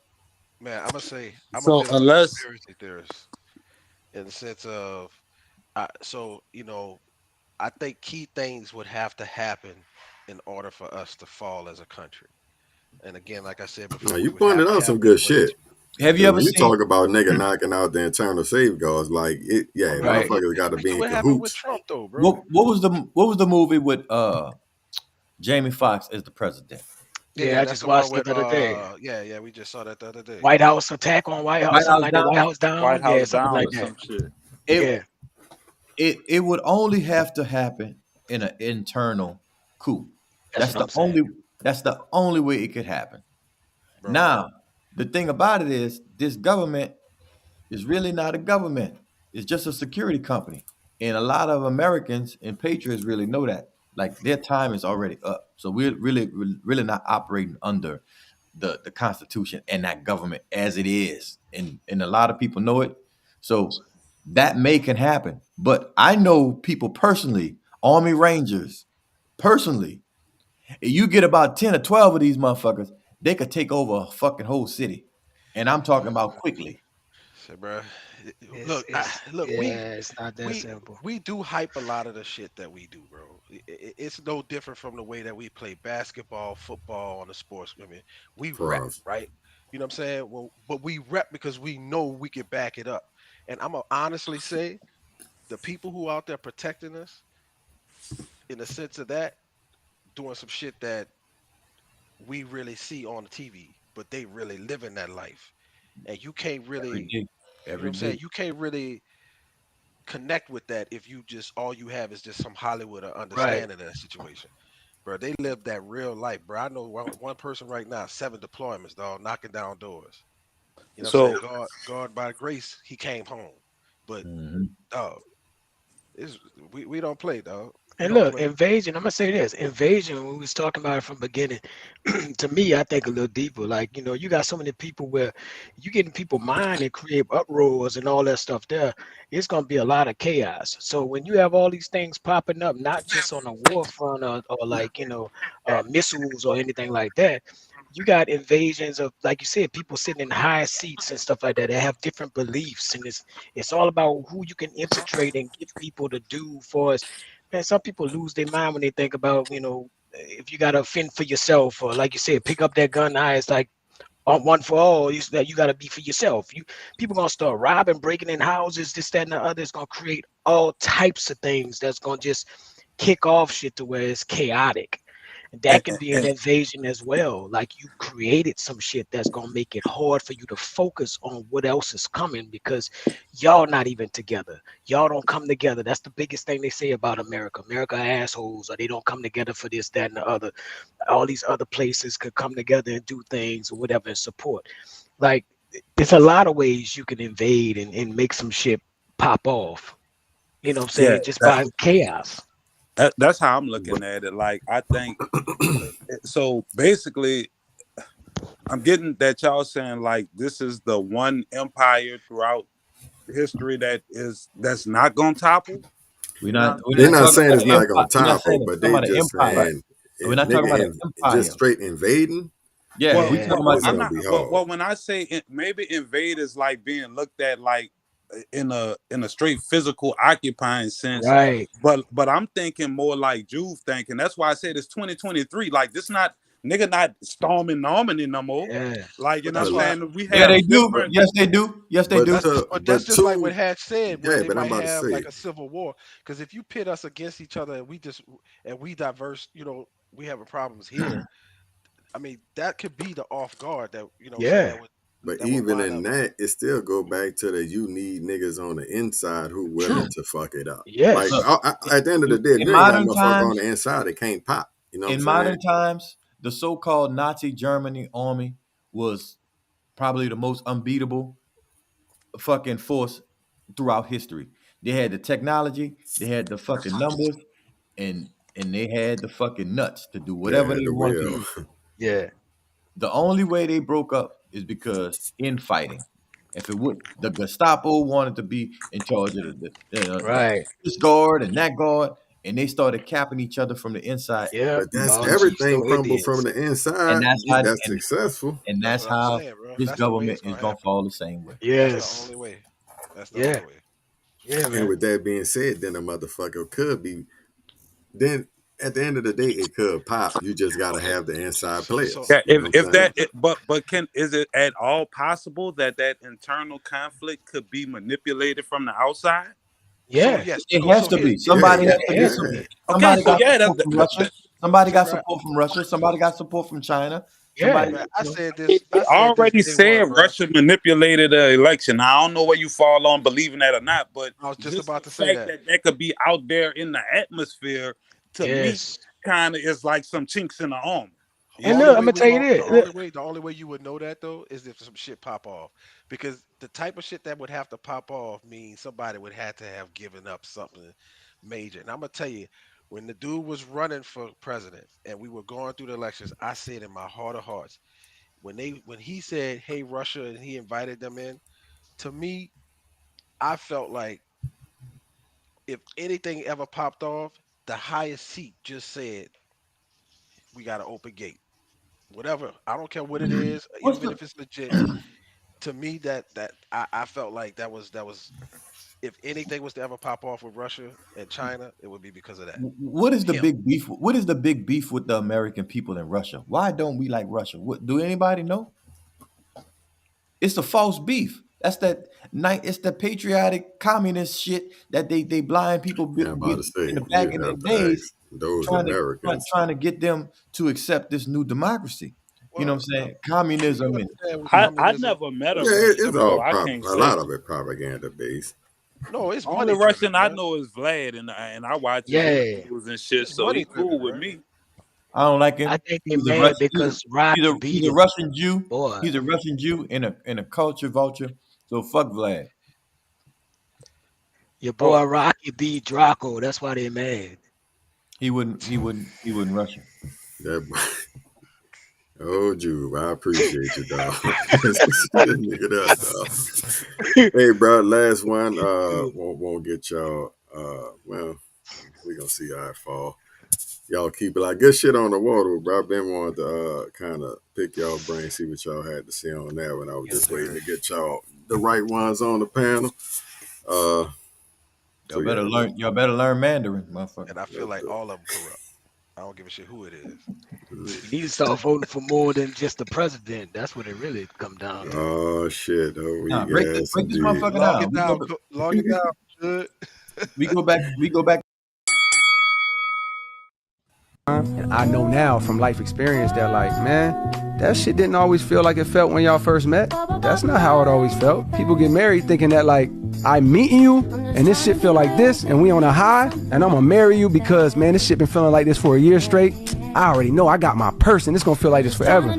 Man, I'm gonna say I'm a So bit of a unless conspiracy theorist in the sense of, so I think key things would have to happen in order for us to fall as a country. And again, like I said before, Now, we you would have pointed to out have some that good footage. shit. Have you ever When you seen? talk about nigga knocking out the internal safeguards, like it, yeah, Right. motherfuckers got to be in What happened with cahoots. Trump though, bro? What was the movie with Jamie Foxx as the president? Yeah, I That's just the one watched it with the other day. yeah, we just saw that the other day. White House attack on White House, White something House like that. down. White House down. White Yeah, House something down like or that. some shit. It Yeah, it would only have to happen in an internal coup. that's what I'm saying. That's the only way it could happen. Bro. Now, the thing about it is this government is really not a government. It's just a security company. And a lot of Americans and patriots really know that. Like their time is already up. So we're really not operating under the Constitution and that government as it is. And a lot of people know it. So that can happen. But I know people personally, Army Rangers, personally, if you get about 10 or 12 of these motherfuckers, they could take over a fucking whole city. And I'm talking about quickly. So, bro, It's it's not that simple. we do hype a lot of the shit that we do, bro. It's no different from the way that we play basketball, football on the sports. I mean, we For rep, us. right? You know what I'm saying? Well, but we rep because we know we can back it up. And I'm gonna honestly say, the people who out there protecting us, in the sense of that, doing some shit that we really see on the TV, but they really living that life. And you can't really, you know what I'm saying? You can't really connect with that if you just all you have is just some Hollywood or understanding of that situation. Bro, they live that real life, bro. I know one person right now, 7 deployments, dog, knocking down doors. You know what I'm saying? God by grace, he came home. But dog, we don't play, dog. And look, invasion. I'm gonna say this: invasion. When we was talking about it from the beginning, to me, I think a little deeper. Like you got so many people where you getting people mind and create uproars and all that stuff. There, it's gonna be a lot of chaos. So when you have all these things popping up, not just on the war front or like missiles or anything like that. You got invasions of, like you said, people sitting in high seats and stuff like that. They have different beliefs, and it's all about who you can infiltrate and get people to do for us. Man, some people lose their mind when they think about, if you got to fend for yourself, or like you said, pick up that gun. It's like one for all. That you got to be for yourself. People gonna start robbing, breaking in houses, this, that, and the other. It's gonna create all types of things that's gonna just kick off shit to where it's chaotic. That can be an invasion as well. Like you created some shit that's gonna make it hard for you to focus on what else is coming because y'all not even together. Y'all don't come together. That's the biggest thing they say about America. America assholes, or they don't come together for this, that, and the other. All these other places could come together and do things or whatever and support. Like there's a lot of ways you can invade and make some shit pop off. You know what I'm saying? Just by chaos. That's how I'm looking at it. Like, I think so. Basically, I'm getting that y'all saying like this is the one empire throughout history that's not gonna topple. They're not saying it's not gonna topple, but they just saying we're not talking about an empire. Just straight invading. Yeah, well, we talking about. I'm not. Well, when I say maybe invade is like being looked at like in a straight physical occupying sense, right? But I'm thinking more like Juve thinking. That's why I said it's 2023. Like this not storming Normandy no more. Yeah. Like you know what I'm saying? We have they do. Yes, they do. Yes, they do. But that's just like what Hatch said, where they but I'm might about to have say like a civil war. Because if you pit us against each other and we diverse, we having problems here. I mean, that could be the off guard that Yeah. But even in that, it still go back to that you need niggas on the inside who willing to fuck it up. Yes. Like at the end of the day, you ain't got a motherfucker on the inside that can't pop. You know what I'm saying? In modern times, the so-called Nazi Germany army was probably the most unbeatable fucking force throughout history. They had the technology, they had the fucking numbers, and they had the fucking nuts to do whatever they wanted to do. Yeah. The only way they broke up is because infighting. If it would, the Gestapo wanted to be in charge of this guard and that guard, and they started capping each other from the inside. Yeah, but that's everything crumbled from the inside. And that's successful. And that's how this government is gonna fall the same way. Yes, that's the only way. That's the only way. Yeah, man. And with that being said, then a motherfucker could be then at the end of the day, it could pop. You just got to have the inside players. Yeah, You know if what I'm saying? but is it at all possible that internal conflict could be manipulated from the outside? So Yeah. yes, It has to be. Somebody has to get some. Okay, Somebody so got yeah, support from Russia. Somebody got Right. support from Russia. Somebody got support from China. Yeah. Somebody. I You know, said He this. I said this already day one, said bro. Russia manipulated the election. Now, I don't know where you fall on believing that or not, but I was just just about the to say fact that. that could be out there in the atmosphere to me Yes. kind of is like some chinks in the armor. The And only look, I'm way gonna tell you this. Look, the only way you would know that though is if some shit pop off. Because the type of shit that would have to pop off means somebody would have to have given up something major. And I'm gonna tell you, when the dude was running for president and we were going through the elections, I said in my heart of hearts, when he said, "Hey Russia," and he invited them in, to me, I felt like if anything ever popped off, the highest seat just said, "We got an open gate." Whatever, I don't care what it is, what's even the? if it's legit. To me, I felt like that was if anything was to ever pop off with Russia and China, it would be because of that. What is the Him. big beef? What is the big beef with the American people in Russia? Why don't we like Russia? What do anybody know? It's a false beef. That's that night. It's the patriotic communist shit that they blind people Yeah, I'm about to say, in the back you in the have to days ask those trying to Americans. trying to get them to accept this new democracy. You know Well, what I'm saying? you Communism and understand with I communism. never met a Yeah, Russian, it's so all I can't a say. lot of it propaganda based. No, it's Only money driven, Russian I man. know is Vlad, and I watch his yeah. interviews and shit, It's so he money cool driven, with man. me. I don't like I him. think they He's a mad Russian. because Rock beat He's a him. Russian Jew. Boy. He's a Russian Jew and a culture vulture. So fuck Vlad. Your Oh, boy Rocky beat Draco. That's why they mad. He wouldn't Russian. That oh, Jude, I appreciate you, dog. Nigga, that, dog. Hey, bro, last one. Won't get y'all. Well, we gonna see how it fall. Y'all keep it like good shit on the water, bro. I've been wanting to kind of pick y'all brain, see what y'all had to say on that when I was Yes, just waiting sir. to get y'all the right ones on the panel. So yeah, Y'all better learn Mandarin, motherfucker. And I feel like all of them corrupt. I don't give a shit who it is. You need to start voting for more than just the president. That's what it really come down to. oh shit, oh we Nah, break this indeed. motherfucker Log down. it down. Log it down. Good. We go back. And I know now from life experience that, like, man, that shit didn't always feel like it felt when y'all first met. That's not how it always felt. People get married thinking that, like, I'm meeting you and this shit feel like this and we on a high and I'm gonna marry you because, man, this shit been feeling like this for a year straight. I already know I got my person. It's gonna feel like this forever.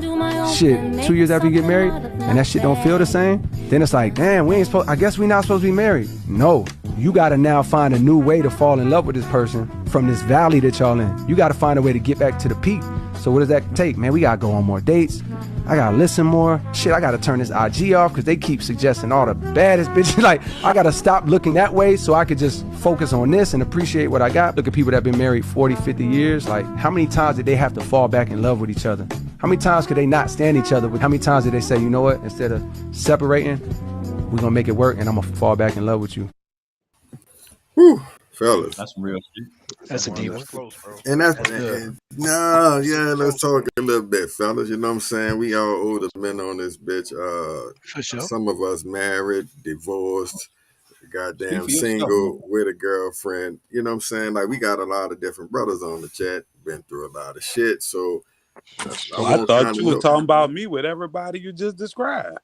Shit, 2 years after you get married and that shit don't feel the same, then it's like, damn, I guess we not supposed to be married. No, you gotta now find a new way to fall in love with this person from this valley that y'all in. You gotta find a way to get back to the peak. So what does that take? Man, we gotta go on more dates. I gotta listen more. Shit, I gotta turn this IG off because they keep suggesting all the baddest bitches. Like, I gotta stop looking that way so I could just focus on this and appreciate what I got. Look at people that have been married 40, 50 years. Like, how many times did they have to fall back in love with each other? How many times could they not stand each other? How many times did they say, you know what, instead of separating, we're gonna make it work and I'm gonna fall back in love with you? Whew, fellas. That's some real shit. That's a deep That's close, bro. And that's good. no, yeah. Let's talk a little bit, fellas. You know what I'm saying? We all older men on this bitch. For sure. Some of us married, divorced, Speak goddamn for yourself, single man. with a girlfriend. You know what I'm saying? Like we got a lot of different brothers on the chat. Been through a lot of shit. So I I want thought kind you of was know. talking about me with everybody you just described.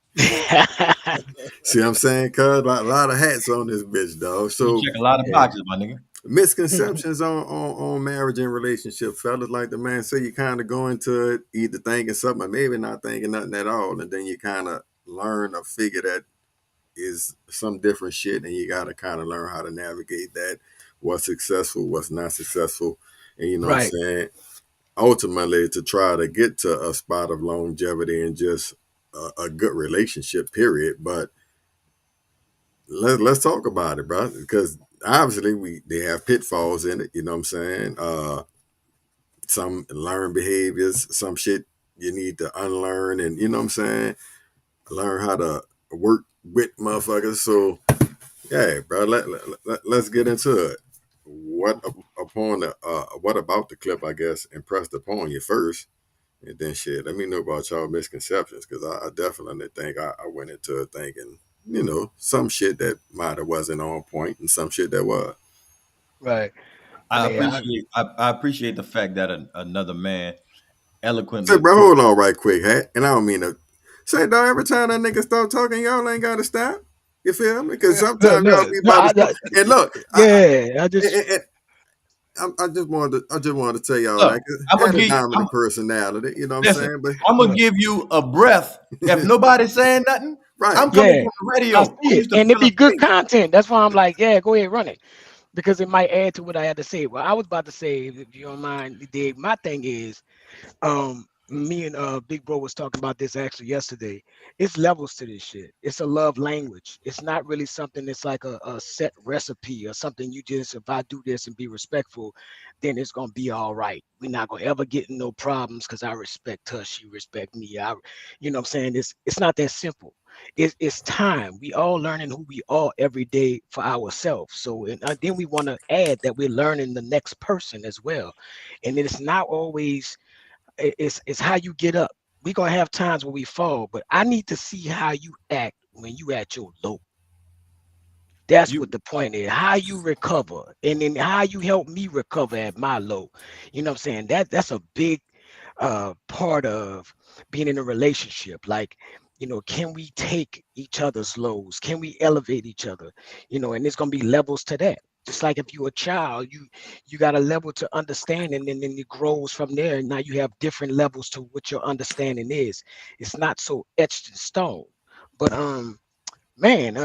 See what I'm saying? Cuz a lot of hats on this bitch, dog. You So check a lot of boxes, my nigga. misconceptions on marriage and relationship, fellas. Like the man said, you kind of go into it either thinking something or maybe not thinking nothing at all, and then you kind of learn or figure that is some different shit, and you got to kind of learn how to navigate that. What's successful, what's not successful, and you know what I'm Right. saying. Ultimately, to try to get to a spot of longevity and just a good relationship, period. But let's talk about it, bro, because obviously they have pitfalls in it. You know what I'm saying? Some learned behaviors, some shit you need to unlearn, and you know what I'm saying? Learn how to work with motherfuckers. So yeah, bro, let's get into it. What upon the what about the clip, I guess, impressed upon you first, and then shit. Let me know about y'all misconceptions, because I definitely think I went into it thinking, some shit that might have wasn't on point and some shit that was. Right. I appreciate the fact that another man eloquently Say, bro, put. hold on right quick, Hat. And I don't mean to say, dog, every time that nigga start talking, y'all ain't got to stop. You feel me? Because sometimes y'all be about to. And look, I just I just wanted to tell y'all Look, that I'm had gonna a give you. dominant personality. You know what I'm Listen, saying? But I'm gonna give you a breath. If nobody's saying nothing, right. I'm coming yeah, from the radio. I I see it, used to and it fill be up good tape. content. That's why I'm like, yeah, go ahead, run it, because it might add to what I had to say. Well, I was about to say, if you don't mind, Dig. My thing is, me and Big Bro was talking about this actually yesterday. It's levels to this shit. It's a love language. It's not really something that's like a set recipe or something you just, if I do this and be respectful, then it's gonna be all right. We're not gonna ever get in no problems because I respect her, she respect me. You know what I'm saying? It's not that simple. It's time. We all learning who we are every day for ourselves. So and then we want to add that we're learning the next person as well. And it's not always it's how you get up. We're gonna have times where we fall, but I need to see how you act when you at your low. That's what the point is. How you recover, and then how you help me recover at my low. You know what I'm saying? That's a big part of being in a relationship. Like, can we take each other's lows? Can we elevate each other? And there's gonna be levels to that. Just like if you're a child, you got a level to understand, and then it grows from there. And now you have different levels to what your understanding is. It's not so etched in stone. But man,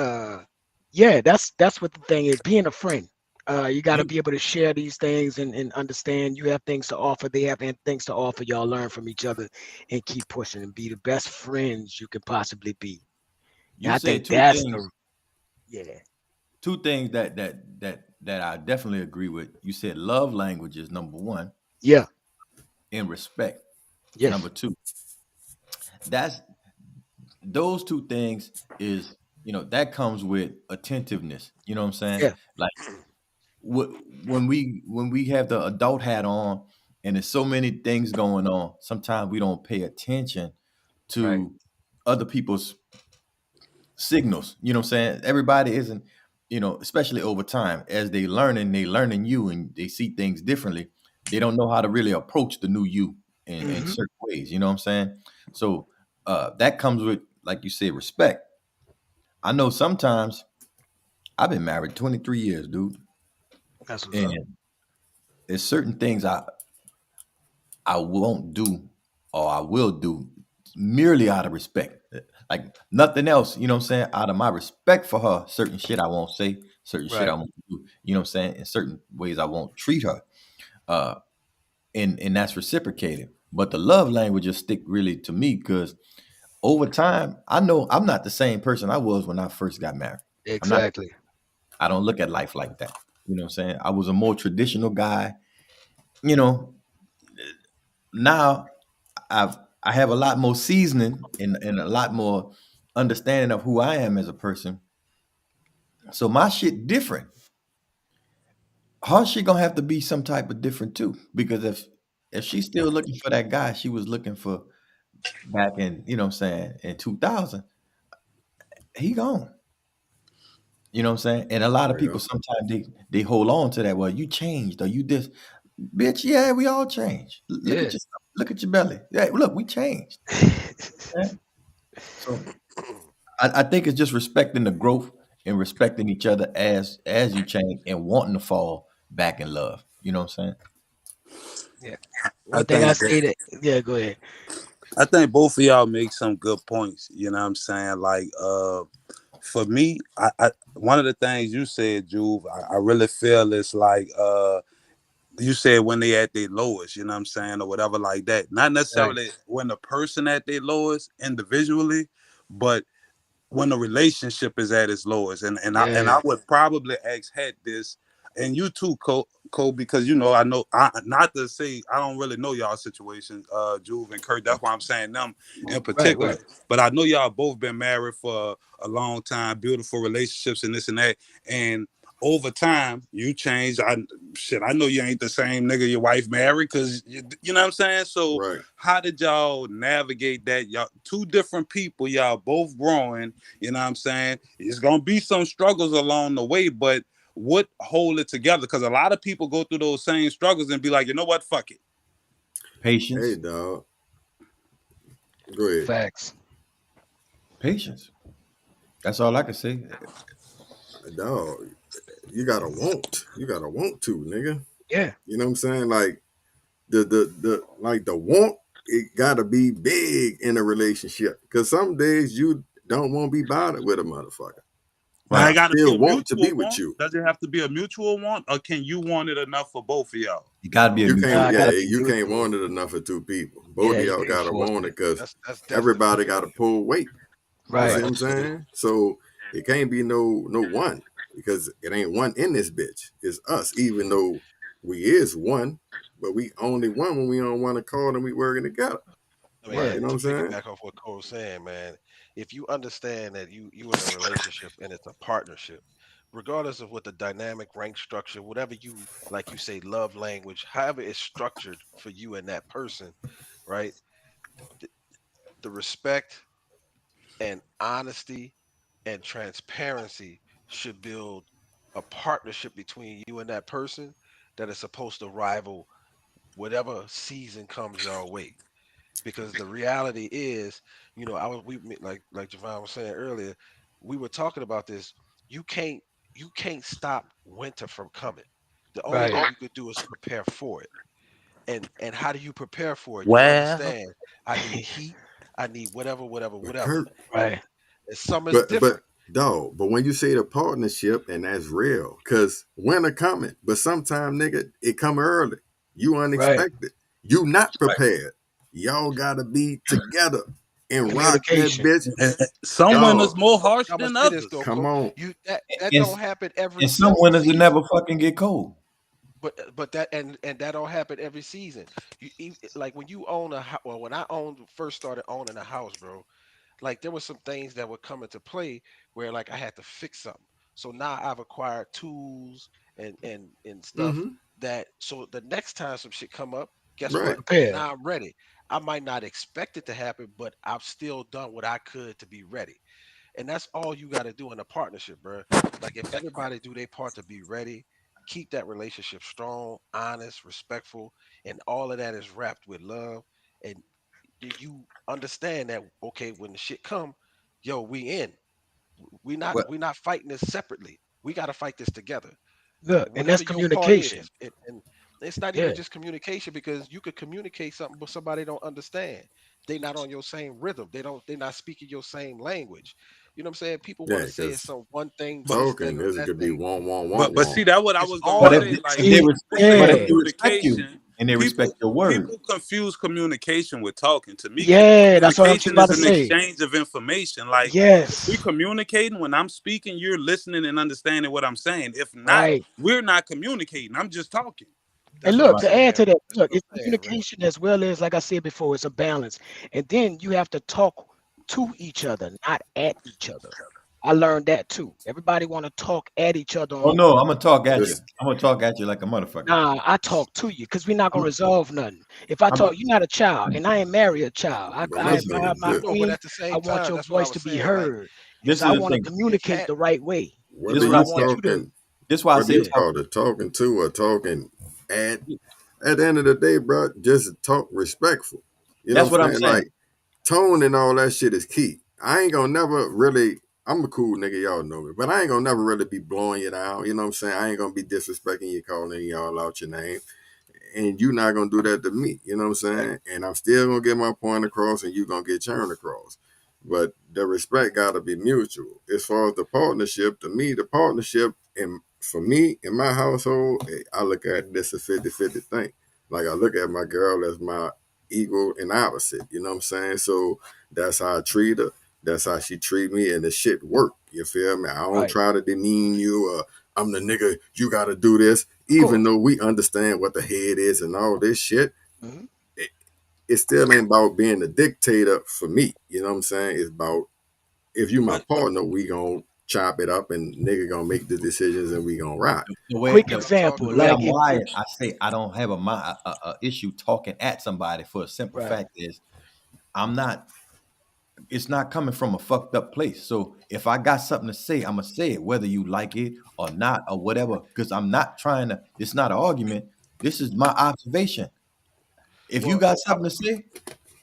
yeah, that's what the thing is. Being a friend. You got to be able to share these things and understand you have things to offer. They have things to offer. Y'all learn from each other and keep pushing and be the best friends you can possibly be. And You I said think that's the two things that I definitely agree with. You said love language is number one. Yeah. And respect is Yes. number two. That's those two things is that comes with attentiveness. You know what I'm saying? Yeah. Like when we have the adult hat on and there's so many things going on, sometimes we don't pay attention to other people's signals. You know what I'm saying? Everybody isn't, especially over time, as they learning you and they see things differently. They don't know how to really approach the new you in certain ways. You know what I'm saying? So that comes with, like you said, respect. I know sometimes I've been married 23 years, dude. That's what's up. And there's certain things I won't do or I will do merely out of respect. Like nothing else, you know what I'm saying? Out of my respect for her, certain shit I won't say, certain shit I Right. won't do, you know what I'm saying? In certain ways I won't treat her. And that's reciprocated. But the love languages stick really to me because over time, I know I'm not the same person I was when I first got married. I'm not. Exactly. I don't look at life like that. You know what I'm saying? I was a more traditional guy. You know, now I have a lot more seasoning and a lot more understanding of who I am as a person. So my shit different. Her shit gonna have to be some type of different too. Because if she's still looking for that guy she was looking for back in, you know what I'm saying, in 2000, he gone. You know what I'm saying? And a lot of people sometimes they hold on to that. Well, you changed or you this. Bitch, yeah, we all changed. Look Yeah. at look at your belly. Yeah, look, we changed. Okay? So I think it's just respecting the growth and respecting each other as you change and wanting to fall back in love. You know what I'm saying? Yeah. I One thing I think say that. Yeah. Go ahead. I think both of y'all make some good points. You know what I'm saying? Like, for me, I one of the things you said, Juve, I really feel it's like you said when they at their lowest, you know what I'm saying, or whatever like that. Not necessarily when the person at their lowest individually, but when the relationship is at its lowest. And I would probably ask Hat this, and you too, Cole, because I know not to say I don't really know y'all situation, Juve and Kurt. That's why I'm saying them in particular. Right. But I know y'all both been married for a long time, beautiful relationships and this and that. And over time, you change. I know you ain't the same nigga your wife married, because you know what I'm saying. So Right. how did y'all navigate that? Y'all two different people, y'all both growing. You know what I'm saying. It's gonna be some struggles along the way, but what hold it together? Because a lot of people go through those same struggles and be like, you know what, fuck it. Patience. Hey, dog. Go ahead. Facts. Patience. That's all I can say. Dog, you gotta want. You gotta want to, nigga. Yeah. You know what I'm saying? Like the want, it gotta be big in a relationship. Cause some days you don't want to be bothered with a motherfucker. Now, I it got to be still a want to be mutual with want. you. Does it have to be a mutual want, or can you want it enough for both of y'all? You gotta be a You mutual. can't, Gotta be you can't mutual. want it enough for two people. Both Yeah, of you y'all can't gotta force want it. it, cause That's everybody definitely gotta pull weight. You see Right. what I'm saying? So it can't be no one, because it ain't one in this bitch. It's us, even though we is one, but we only one when we on one accord and we working together. I mean, Yeah. You know what to I'm saying? piggyback off what Cole's saying, man, if you understand that you in a relationship and it's a partnership, regardless of what the dynamic rank structure, whatever you like, you say love language, however it's structured for you and that person, right? The respect and honesty and transparency should build a partnership between you and that person that is supposed to rival whatever season comes your way. Because the reality is, like Javon was saying earlier, we were talking about this. You can't you can't stop winter from coming. The only Right. thing you could do is prepare for it. And how do you prepare for it? You Well, understand? I need heat. I need But whatever, Kurt, right? Right. And summer's but different. dog, but when you say the partnership, and that's real, cause winter coming, but sometime nigga, it come early. You Right. unexpected. You not Right. prepared. Y'all gotta be together and rock that Communication. bitch. some Dog, winners more harsh I'm gonna than say this others. though, come Cole. on. You that And, don't happen every and some winters will season. never fucking get cold. But that and that don't happen every season. Like when you own a house. Well, when I first started owning a house, bro, like there were some things that would come into play where like I had to fix something. So now I've acquired tools and stuff Mm-hmm. that so the next time some shit come up, guess Right. what? Prepare. Now I'm ready. I might not expect it to happen, but I've still done what I could to be ready. And that's all you got to do in a partnership, bro. Like if everybody do their part to be ready, keep that relationship strong, honest, respectful, and all of that is wrapped with love. And you understand that okay, when the shit come, yo, we in. What We not fighting this separately. We got to fight this together. Look, and that's Whatever your part communication. is, and it's not even Yeah. just communication because you could communicate something, but somebody don't understand. They not on your same rhythm. They're not speaking your same language. You know what I'm saying? People want Yeah, to say it's because some one thing, But this, talking, or this that could be thing. but see, that what I It's was gonna But all say. Like See, people say but if yeah. they respect you communication, and they respect your word, people confuse communication with talking. To me, Yeah, that's what I'm just communication about is to an say. exchange of information. Like if we Yes. communicating, when I'm speaking, you're listening and understanding what I'm saying. If not, Right. we're not communicating. I'm just talking. And That's what look, I'm right? to add saying. to that, That's look, what it's I'm saying, man. communication as well as, like I said before, it's a balance. And then you have to talk to each other, not at each other. I learned that too. Everybody want to talk at each other Oh on no, I'm gonna talk at you. this, I'm gonna talk at you like a motherfucker. nah, I talk to you because we're not I'm gonna resolve nothing. If I I'm talk, you're not a child, and I ain't married a child. but I my Listen, admire thing is my this. no, but queen. at the I same want time, your that's what I voice was to be saying. Like, heard. And this so is I the want to thing. communicate the right way. And Whether This is so what I I you want say. you to, talking, This is why I whether say you yeah, talk. call it talking to or talking at the end of the day, bro, just talk respectful. You know That's what what I'm I'm saying? saying. Like tone and all that shit is key. I ain't gonna never really. I'm a cool nigga, y'all know me, but I ain't gonna never really be blowing you down. You know what I'm saying? I ain't gonna be disrespecting you, calling y'all out your name, and you not gonna do that to me. You know what I'm saying? And I'm still gonna get my point across, and you gonna get turned across. But the respect gotta be mutual. As far as the partnership, to me, the partnership, and for me in my household, I look at this as 50-50 thing. Like I look at my girl as my equal and opposite. You know what I'm saying? So that's how I treat her. That's how she treat me, and the shit work. You feel me? I don't right, try to demean you. I'm the nigga. You got to do this, of even course. though we understand what the head is and all this shit. Hmm. It, it still ain't about being the dictator for me. You know what I'm saying? It's about if you my but partner, we gon' chop it up, and nigga gonna make the decisions, and we gonna rock. Quick Real talk, example, though. The way like I'm if wired, I say I don't have a issue talking at somebody for a simple right. fact is I'm not. It's not coming from a fucked up place. So if I got something to say, I'm gonna say it, whether you like it or not or whatever. Because I'm not trying to. It's not an argument. This is my observation. If you Well, got something to say,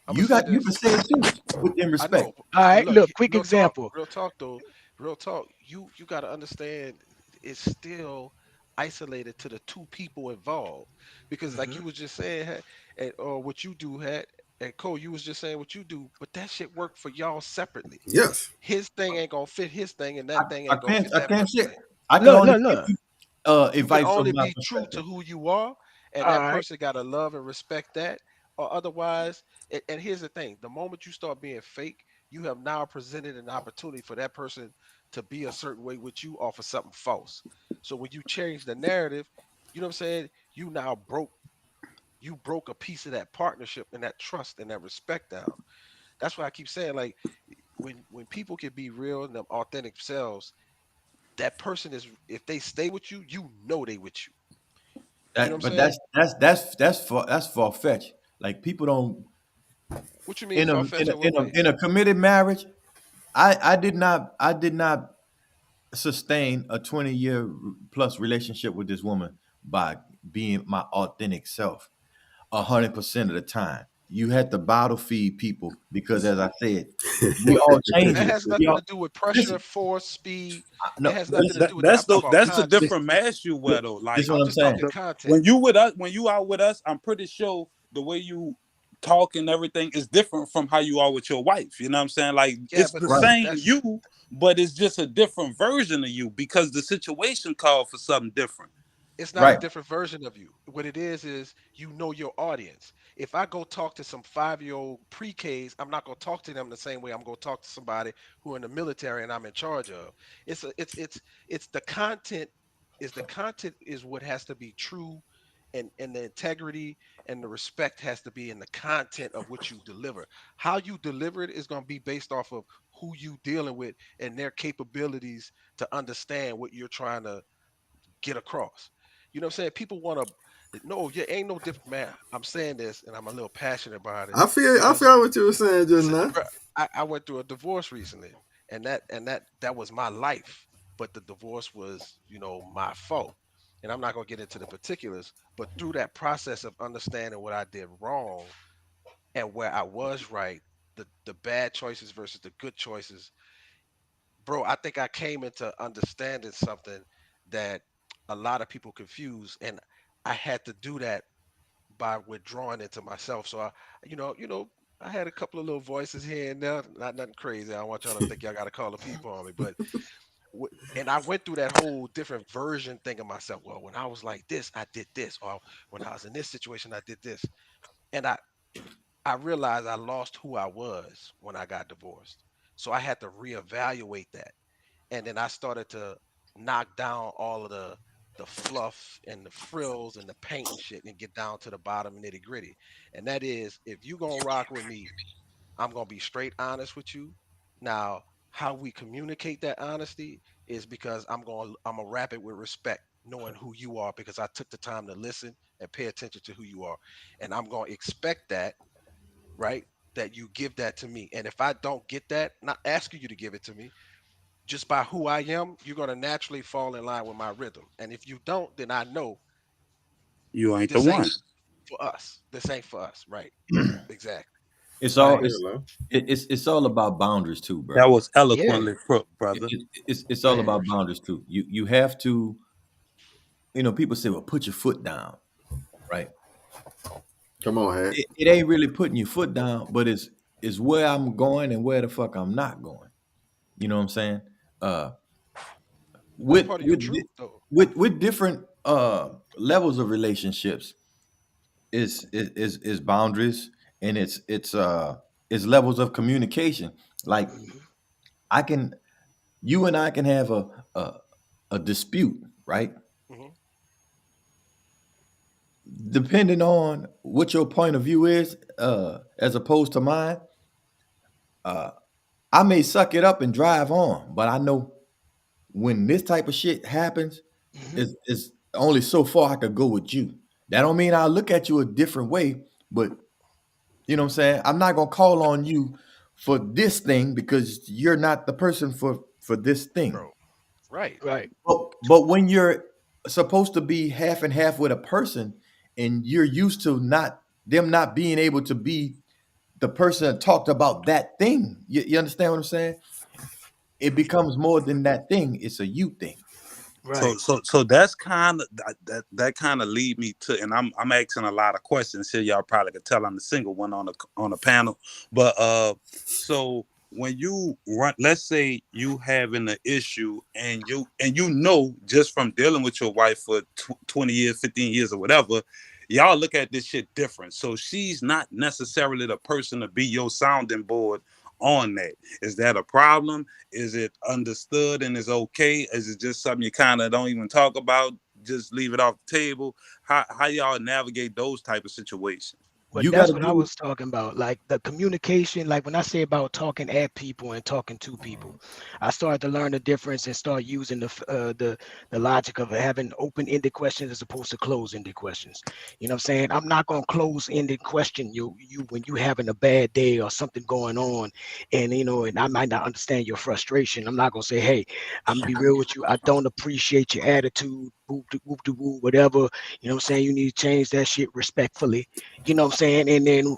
I'm gonna say you can this. say it too with them I respect. know, All but right, look, look, quick example. real talk though, real talk. You got to understand, it's still isolated to the two people involved, because like you was just saying, or what you do, and Cole, you was just saying what you do, but that shit work for y'all separately. Yes. His thing ain't gonna fit his thing, and that thing I ain't gonna fit I that can't person's say thing. I can Look, only look, give look. you You can advice from only my be true to perspective. who you are, and All that right. person gotta love and respect that, or otherwise. And here's the thing: the moment you start being fake, you have now presented an opportunity for that person to be a certain way with you off of something false. So when you change the narrative, you know what I'm saying? You broke a piece of that partnership and that trust and that respect down. That's why I keep saying, like, when people can be real and them authentic selves, that person is, if they stay with you, you know they with you. You know what I'm But saying? that's far fetched. Like people don't What you mean far fetched in what way? in a committed marriage. I did not sustain a 20-year plus relationship with this woman by being my authentic self 100% of the time. You had to bottle feed people because, as I said, we all That changes. has We nothing all to do with pressure, listen. force, speed. It No, has nothing to listen. That, do with that. that's I'm talking the about that's the content. different mass you wear though. This is Like what I'm I'm just saying. talking content. when you with us, when you out with us, I'm pretty sure the way you talk and everything is different from how you are with your wife. You know what I'm saying? Like Yeah, it's but the Right. same that's you, but it's just a different version of you because the situation called for something different. it's not a Right. different version of you. What it is you know your audience. If I go talk to some 5-year-old pre-Ks, I'm not gonna talk to them the same way I'm gonna talk to somebody who in the military and I'm in charge of. It's the content. Is what has to be true, and the integrity and the respect has to be in the content of what you deliver. How you deliver it is gonna be based off of who you dealing with and their capabilities to understand what you're trying to get across. You know what I'm saying? People want to, no, yeah, ain't no different, man. I'm saying this and I'm a little passionate about it I because feel what you were saying just now. bruh, I went through a divorce recently, and that was my life, but the divorce was, my fault. And I'm not gonna get into the particulars, but through that process of understanding what I did wrong and where I was right, the bad choices versus the good choices, bro, I think I came into understanding something that a lot of people confuse, and I had to do that by withdrawing into myself. So I had a couple of little voices here and there, not nothing crazy. I don't want y'all to think y'all got to call the people on me, but and I went through that whole different version thing of myself. Well, when I was like this, I did this, or when I was in this situation, I did this, and I realized I lost who I was when I got divorced. So I had to reevaluate that, and then I started to knock down all of the fluff and the frills and the paint and shit and get down to the bottom nitty gritty. And that is, if you gonna rock with me, I'm gonna be straight honest with you. Now, how we communicate that honesty is because I'm gonna wrap it with respect, knowing who you are because I took the time to listen and pay attention to who you are, and I'm gonna expect that, right? That you give that to me. And if I don't get that, not asking you to give it to me, just by who I am, you're gonna naturally fall in line with my rhythm. And if you don't, then I know You ain't the this ain't one. for us. This ain't for us. Right. Exactly. It's I all hear it's love. it's all about boundaries too, That bro. was Yeah. eloquently put, brother. It's all Man, about appreciate boundaries too. You have to, people say, well, put your foot down, right? Come on, Hank. It ain't really putting your foot down, but it's where I'm going and where the fuck I'm not going. You know what I'm saying? Uh, that's with part of your with truth though. with different levels of relationships is boundaries, and it's levels of communication. Like Hmm. I can you and I can have a, a dispute, right? Hmm. Depending on what your point of view is, as opposed to mine, I may suck it up and drive on, but I know when this type of shit happens, Mhm. is only so far I could go with you. That don't mean I'll look at you a different way, but you know what I'm saying? I'm not gonna call on you for this thing because you're not the person for this thing. bro. Right. Right. But when you're supposed to be half and half with a person and you're used to not being able to be the person that talked about that thing, you understand what I'm saying? It becomes more than that thing, it's a you thing. Right. So that's kind of that kind of lead me to, and I'm asking a lot of questions here. Y'all probably could tell I'm the single one on the panel, but so when you run, let's say you having an issue, and you know just from dealing with your wife for 20 years, 15 years, or whatever, y'all look at this shit different. So she's not necessarily the person to be your sounding board on that. Is that a problem? Is it understood and is okay? Is it just something you kind of don't even talk about? Just leave it off the table? How y'all navigate those type of situations? But You got that's to what I do was talking about. Like the communication, like when I say about talking at people and talking to people, I started to learn the difference and start using the logic of having open-ended questions as opposed to closed-ended questions. You know what I'm saying? I'm not gonna close-ended question you when you having a bad day or something going on, and and I might not understand your frustration. I'm not gonna say, hey, I'm gonna be real with you. I don't appreciate your attitude, whoop de whoop de woo, whatever. You know what I'm saying? You need to change that shit respectfully. You know what I'm saying? And then,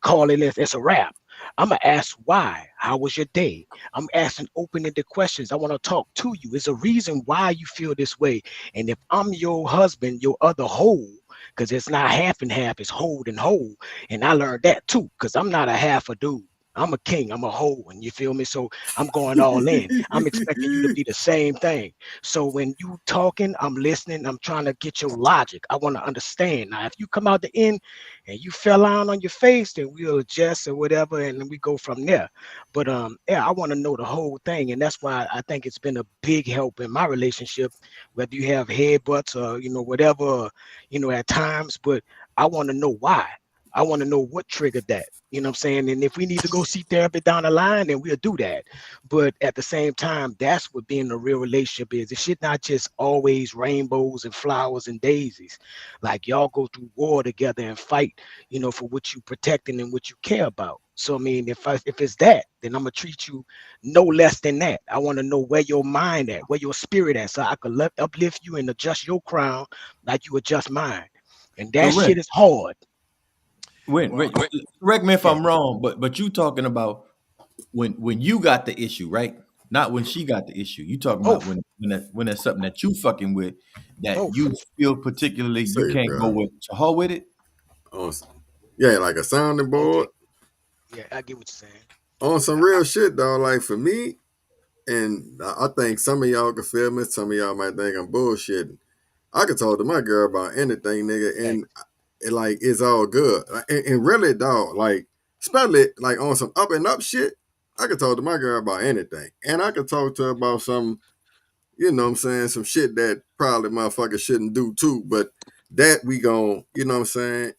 call it it's a wrap. I'm gonna ask why. How was your day? I'm asking open-ended questions. I want to talk to you. There's a reason why you feel this way. And if I'm your husband, your other whole, because it's not half and half, it's whole and whole. And I learned that too, because I'm not a half a dude. I'm a king. I'm a whole one. You feel me? So I'm going all in. I'm expecting you to be the same thing. So when you talking, I'm listening. I'm trying to get your logic. I want to understand. Now, if you come out the end and you fell down on your face, then we'll adjust or whatever, and then we go from there. But yeah, I want to know the whole thing, and that's why I think it's been a big help in my relationship, whether you have headbutts or whatever, at times. But I want to know why. I want to know what triggered that. You know what I'm saying? And if we need to go see therapy down the line, then we'll do that. But at the same time, that's what being a real relationship is. It should not just always rainbows and flowers and daisies. Like y'all go through war together and fight, for what you protecting and what you care about. So I mean, if it's that, then I'm gonna treat you no less than that. I want to know where your mind at, where your spirit at, so I could uplift you and adjust your crown like you adjust mine. And so that Rick, shit is hard. Rick, correct me if I'm wrong, but you talking about when you got the issue, right? Not when she got the issue. You talking about Both. when that's something that you fucking with that Both. you feel particularly you Say, can't go bro. with to her with it. On, yeah, like a sounding board. Okay. Yeah, I get what you're saying. On some real shit, though. Like for me, and I think some of y'all can feel me. Some of y'all might think I'm bullshitting. I could talk to my girl about anything, nigga, and like it's all good. And really, dog, like especially like on some up and up shit, I could talk to my girl about anything, and I could talk to her about some, you know what I'm saying, some shit that probably motherfuckers shouldn't do too. But that we gon', you know what I'm saying,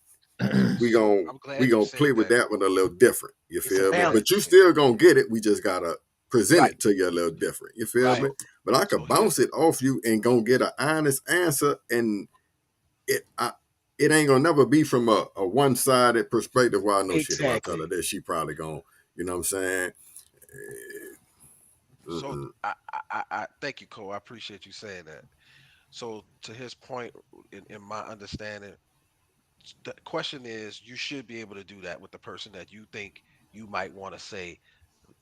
we gon' I'm we glad you gonna play said with that. that one a little different. You It's a feel me? But you balance. still gonna get it. We just gotta present Right. it to you a little different. You feel Right. me? But I So could here's bounce it off you and gonna get an honest answer, and it ain't gonna never be from a one-sided perspective where I know shit. If I tell Exactly. her that, she probably gonna, you know what I'm saying? so I thank you, Cole. I appreciate you saying that. So to his point, in my understanding, the question is you should be able to do that with the person that you think you might want to say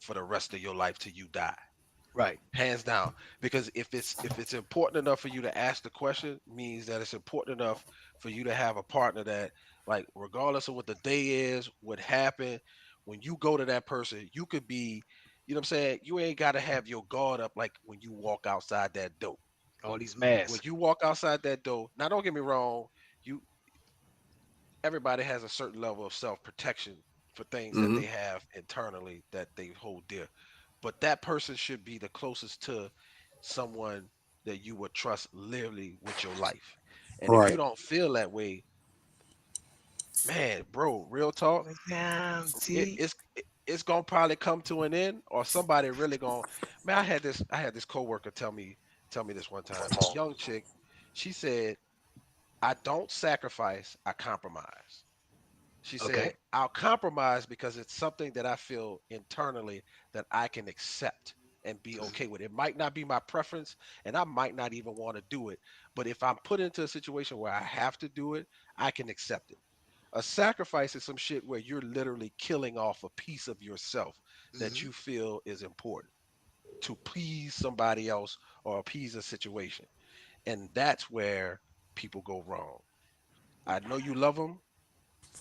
for the rest of your life till you die. Right. Hands down. Because if it's important enough for you to ask the question, means that it's important enough for you to have a partner that, like, regardless of what the day is, what happened, when you go to that person, you could be, you know what I'm saying, you ain't got to have your guard up like when you walk outside that door. All these When masks. you walk outside that door, now don't get me wrong, you everybody has a certain level of self-protection for things that Mm-hmm. they have internally that they hold dear. But that person should be the closest to someone that you would trust literally with your life. And if you Right. don't feel that way, man, bro, real talk, See. it's gonna probably come to an end, or somebody really gonna Man, I had this coworker tell me this one time. Young chick, she said, "I don't sacrifice, I compromise." She Okay. said, "I'll compromise because it's something that I feel internally that I can accept and be okay with. It might not be my preference, and I might not even want to do it, but if I'm put into a situation where I have to do it, I can accept it." A sacrifice is some shit where you're literally killing off a piece of yourself that you feel is important to please somebody else or appease a situation. And that's where people go wrong. I know you love them,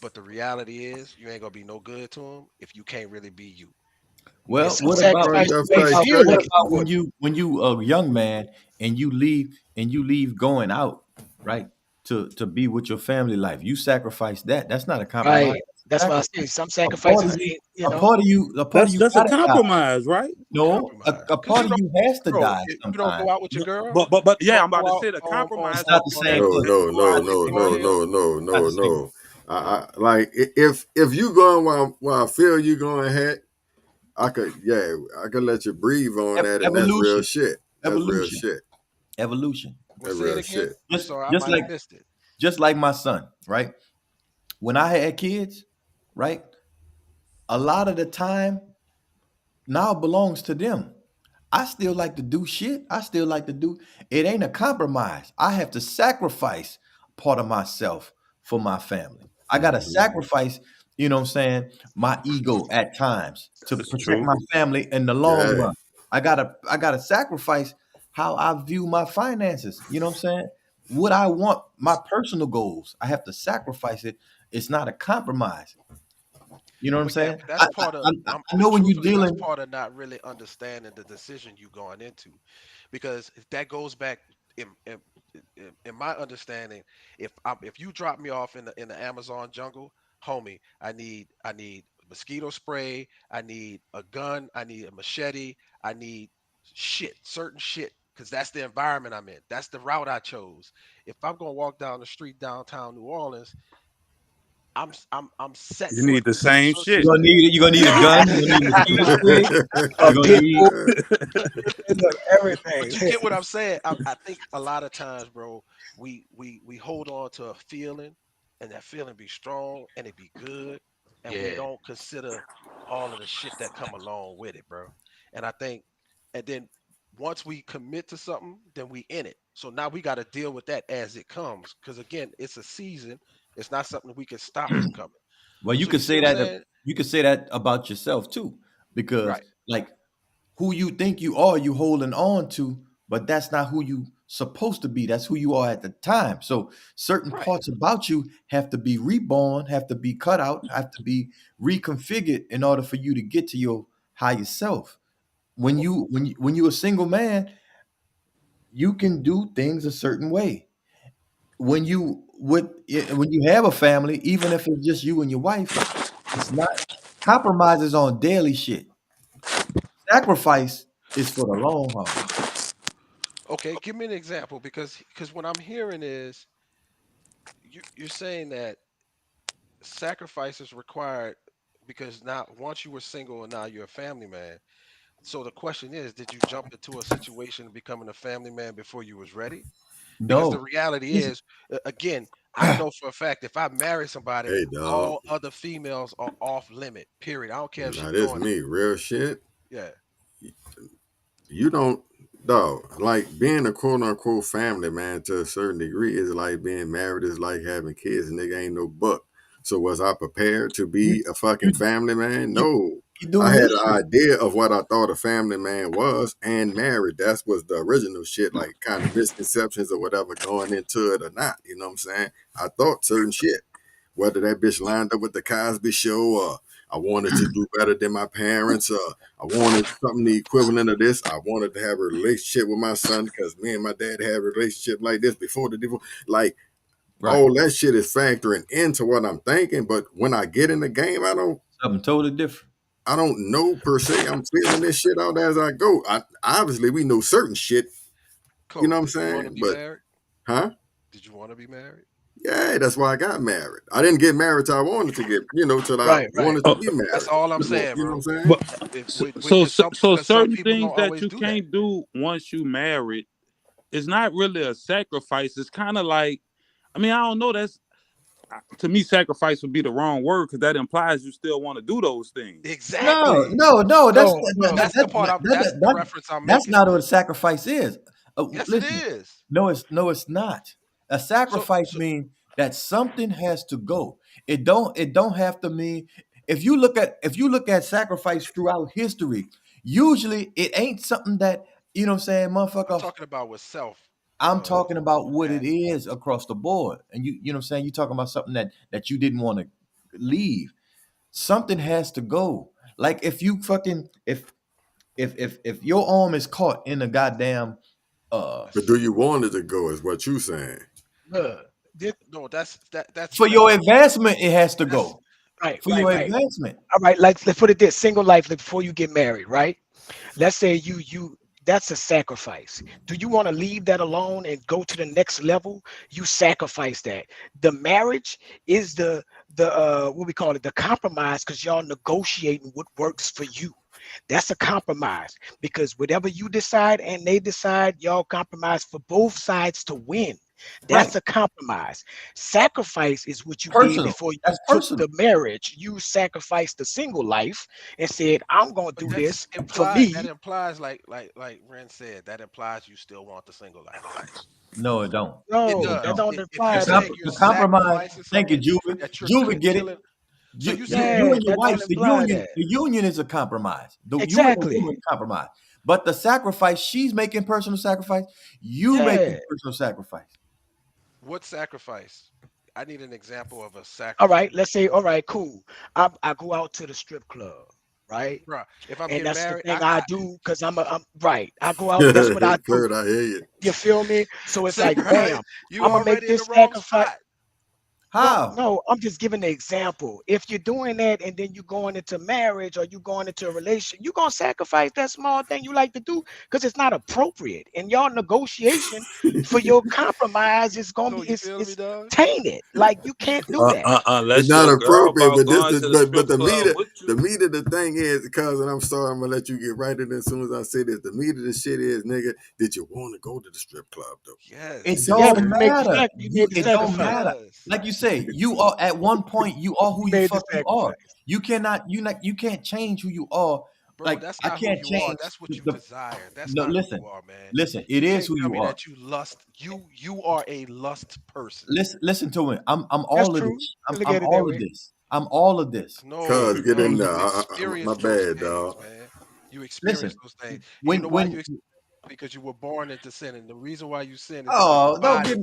but the reality is you ain't gonna be no good to them if you can't really be you. Yeah, Well, some what about sacrifice That's may like feel what like about important. when you a young man and you leave going out, right? To be with your family life. You sacrifice that. That's not a compromise. Right. That's That's a why I say sacrifice. some A part of sacrifices you, ain't, you know. a part of you That's a gotta die. compromise, right? No, Compromise. a Cause part of you has to bro, die you don't sometime. go out with your No, girl. but You yeah, don't I'm about go to out say the It's compromise not on the on that same no, thing. that no, you go no, out with no, your on no, here. girl. no, no, Not no, the same. no. Like if you going while I feel you going ahead, I could let you breathe on that, and that's real Evolution, shit. That's real evolution, shit. evolution. Well, That's say it real again. shit. I'm Just sorry, I just might have like missed it. just like my son, right? When I had kids, right? A lot of the time now belongs to them. I still like to do shit. I still like to do it ain't a compromise. I have to sacrifice part of myself for my family. I gotta Hmm. sacrifice, you know what I'm saying, my ego at times to That's protect true. my family in the long Yeah. run. I gotta sacrifice how I view my finances. You know what I'm saying? What I want, my personal goals, I have to sacrifice it. It's not a compromise. You know what I'm But yeah, saying? but that's part of I know when you're truthfully, that's dealing. part of not really understanding the decision you going into, because that goes back in my understanding. If you drop me off in the Amazon jungle, homie, I need mosquito spray, I need a gun, I need a machete, I need certain shit, because that's the environment I'm in. That's the route I chose. If I'm gonna walk down the street downtown New Orleans, I'm set You for need the same You're shit. gonna need it. You're gonna need a gun. You're gonna need mosquito spray. A You're gonna pit need bull, everything. But you get what I'm saying. I think a lot of times, bro, we hold on to a feeling, and that feeling be strong and it be good, and we Yeah. don't consider all of the shit that come along with it, bro. And I think, and then once we commit to something, then we in it. So now we got to deal with that as it comes, because again, it's a season. It's not something we can stop from coming. Well, you So you could see say what I'm that. saying? You could say that about yourself too, because Right. like who you think you are, you holding on to, but that's not who you supposed to be. That's who you are at the time. So certain Right. parts about you have to be reborn, have to be cut out, have to be reconfigured in order for you to get to your higher self. When you're a single man, you can do things a certain way. When you have a family, even if it's just you and your wife, it's not compromises on daily shit. Sacrifice is for the long haul. Okay, give me an example, because what I'm hearing is you're saying that sacrifice is required because now once you were single and now you're a family man. So the question is, did you jump into a situation of becoming a family man before you was ready? Because the No. reality Listen, is, again, I know for a fact if I marry somebody, Hey, dog. all other females are off limit. Period. I don't care if Now she this doing, me real shit. yeah. You don't, dog. Like being a quote unquote family man to a certain degree is like being married. Is like having kids. Nigga ain't no buck. So was I prepared to you be a fucking you family man? you No. you I doing had this an shit. idea of what I thought a family man was and married. That was the original shit, like kind of misconceptions or whatever going into it or not. You know what I'm saying? I thought certain shit. Whether that bitch lined up with the Cosby Show or I wanted to do better than my parents or I wanted something the equivalent of this. I wanted to have a relationship with my son because me and my dad had a relationship like this before the divorce. Like Right. all that shit is factoring into what I'm thinking. But when I get in the game, Something totally different. I don't know per se. I'm feeling this shit out as I go. Obviously we know certain shit, you know Coach, what I'm did you want to saying? be But married? huh? Did you want to be married? Yeah, that's why I got married. I didn't get married till I wanted to get, till I Right. wanted to be married. That's all I'm saying, You know bro. what I'm saying? But so Because some certain people things don't that always you do that. can't do once you married, it's not really a sacrifice. It's kind of like, I mean, I don't know. To me, sacrifice would be the wrong word because that implies you still want to do those things. No, Exactly. no. That's That's the part. That's the reference I'm that's making. not what a sacrifice is. Yes, it Listen, is. no, it's not. A So, sacrifice means that something has to go. It don't have to mean if you look at sacrifice throughout history, usually it ain't something that what I'm saying, I'm motherfucker. talking about with self. I'm talking about what it That is across the board, and you know what I'm saying. You're talking about something that you didn't want to leave. Something has to go. Like if you fucking if your arm is caught in a goddamn But do you want it to go? Is what you saying? no, that's for your advancement, it has to that's go. Right, For right, your right. advancement. All right, like let's put it this: single life before you get married, right? Let's say you that's a sacrifice. Do you want to leave that alone and go to the next level? You sacrifice that. The marriage is the what we call it, the compromise, because y'all negotiating what works for you. That's a compromise because whatever you decide and they decide, y'all compromise for both sides to win. That's Right. a compromise. Sacrifice is what you did Personal. before you That's took personal. the marriage. You sacrificed the single life and said, I'm gonna but do that's this for implied. That me. implies like Ren said. That implies you still want the single life. No, it don't. It No, It that does. don't. don't If you're The, imply comp- that. saying you're the compromise. sacrificing Thank you, something Juven. that you're Juven get it. killing, so You, you you, saying you Yeah, and your that wife, don't the imply union, that. the union is a compromise. You and the Exactly. woman compromise. But the sacrifice, she's making personal sacrifice. You making Yeah. personal sacrifice. what sacrifice? I need an example of a All right. sacrifice, Let's say, all right, cool. I go out to the strip club, right? bro. If I'm And getting that's the married, thing I do because I'm right. I go out. That's what I do. Kurt, I hear you. You feel me? So it's like, sacrifice. bam, You I'm gonna make already in the this wrong sacrifice. spot. No, How? no, I'm just giving the example. If you're doing that and then you're going into marriage or you going into a relation, you're gonna sacrifice that small thing you like to do because it's not appropriate. And y'all negotiation for your compromise is gonna No, be you feeling me, it's dog? Tainted. Like you can't do that. It's Unless not your girl appropriate, about but going to the but strip the club meat with the you. meat of the thing is, cuz, and I'm sorry, I'm gonna let you get right in as soon as I say this. The meat of the shit is, nigga, did you want to go to the strip club though? It Yes. You see what Yeah, I'm but don't you saying? made the matter. you made the It don't sacrifice. matter. Yes. Like you say, you are at one point. You are who You you made the fuck you are. sacrifice. You can't change who you are. Bro, Like that's I not who can't you are. change That's what you the. desire. That's No, not who listen, you are, man. listen. It You is can't who tell you me are. that you lust. You are a lust person. Listen to me. I'm That's all of true. this. You I'm can look I'm at it that all of way. this. I'm all of this. Cuz, No, get bro, in there. you've My experienced those bad, things, dog. man. You Listen, experienced those things. And you when know why when you because you were born into sin. And the reason why you sin is because oh don't get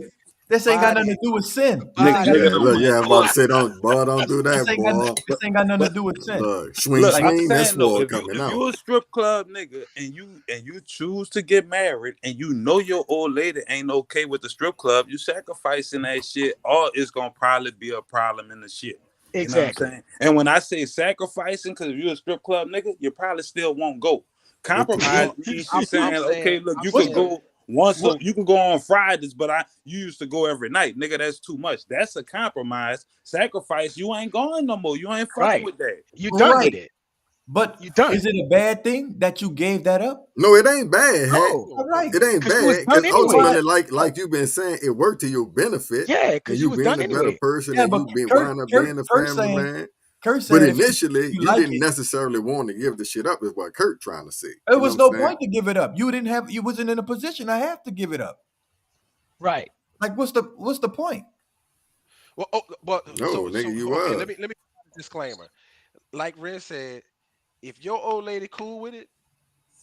this ain't got nothing to do with sin. This ain't got Yeah, nothing to do look, with yeah, I'm about to say, don't do this that, ain't got boy. this ain't got nothing to But do with sin. Look, swing, look, I'm swing, that saying though, sword if coming out. you a strip club nigga and you choose to get married and you know your old lady ain't okay with the strip club, you sacrificing that shit, or it's gonna probably be a problem in the shit. You know what I'm Exactly. saying? And when I say sacrificing, because if you're a strip club nigga, you probably still won't go. Compromise Well, means she's I'm saying, saying, okay, look, I'm you What's could the saying, go once what? you can go on Fridays, but you used to go every night. Nigga, that's too much. That's a compromise. Sacrifice, you ain't going no more. You ain't fucking Right. with that. You done with Right. it. But You done. is it a bad thing that you gave that up? No, it ain't bad, Hank. No, All right. It ain't because you was bad done because So anyway. why? ultimately, like you've been saying, it worked to your benefit, Yeah, and because you you was being done a better anyway. person, Yeah, and but you been Kurt, wind up Kurt, being a Kurt family saying, man. Kurt But saying if initially, you you like didn't it, necessarily want to give the shit up. Is what Kurt trying to say. there You know was what no I'm saying? point to give it up. You wasn't in a position I have to give it up. right. Like what's the point? well, but No, nigga, you okay. was. Let me disclaimer. Like Red said, if your old lady cool with it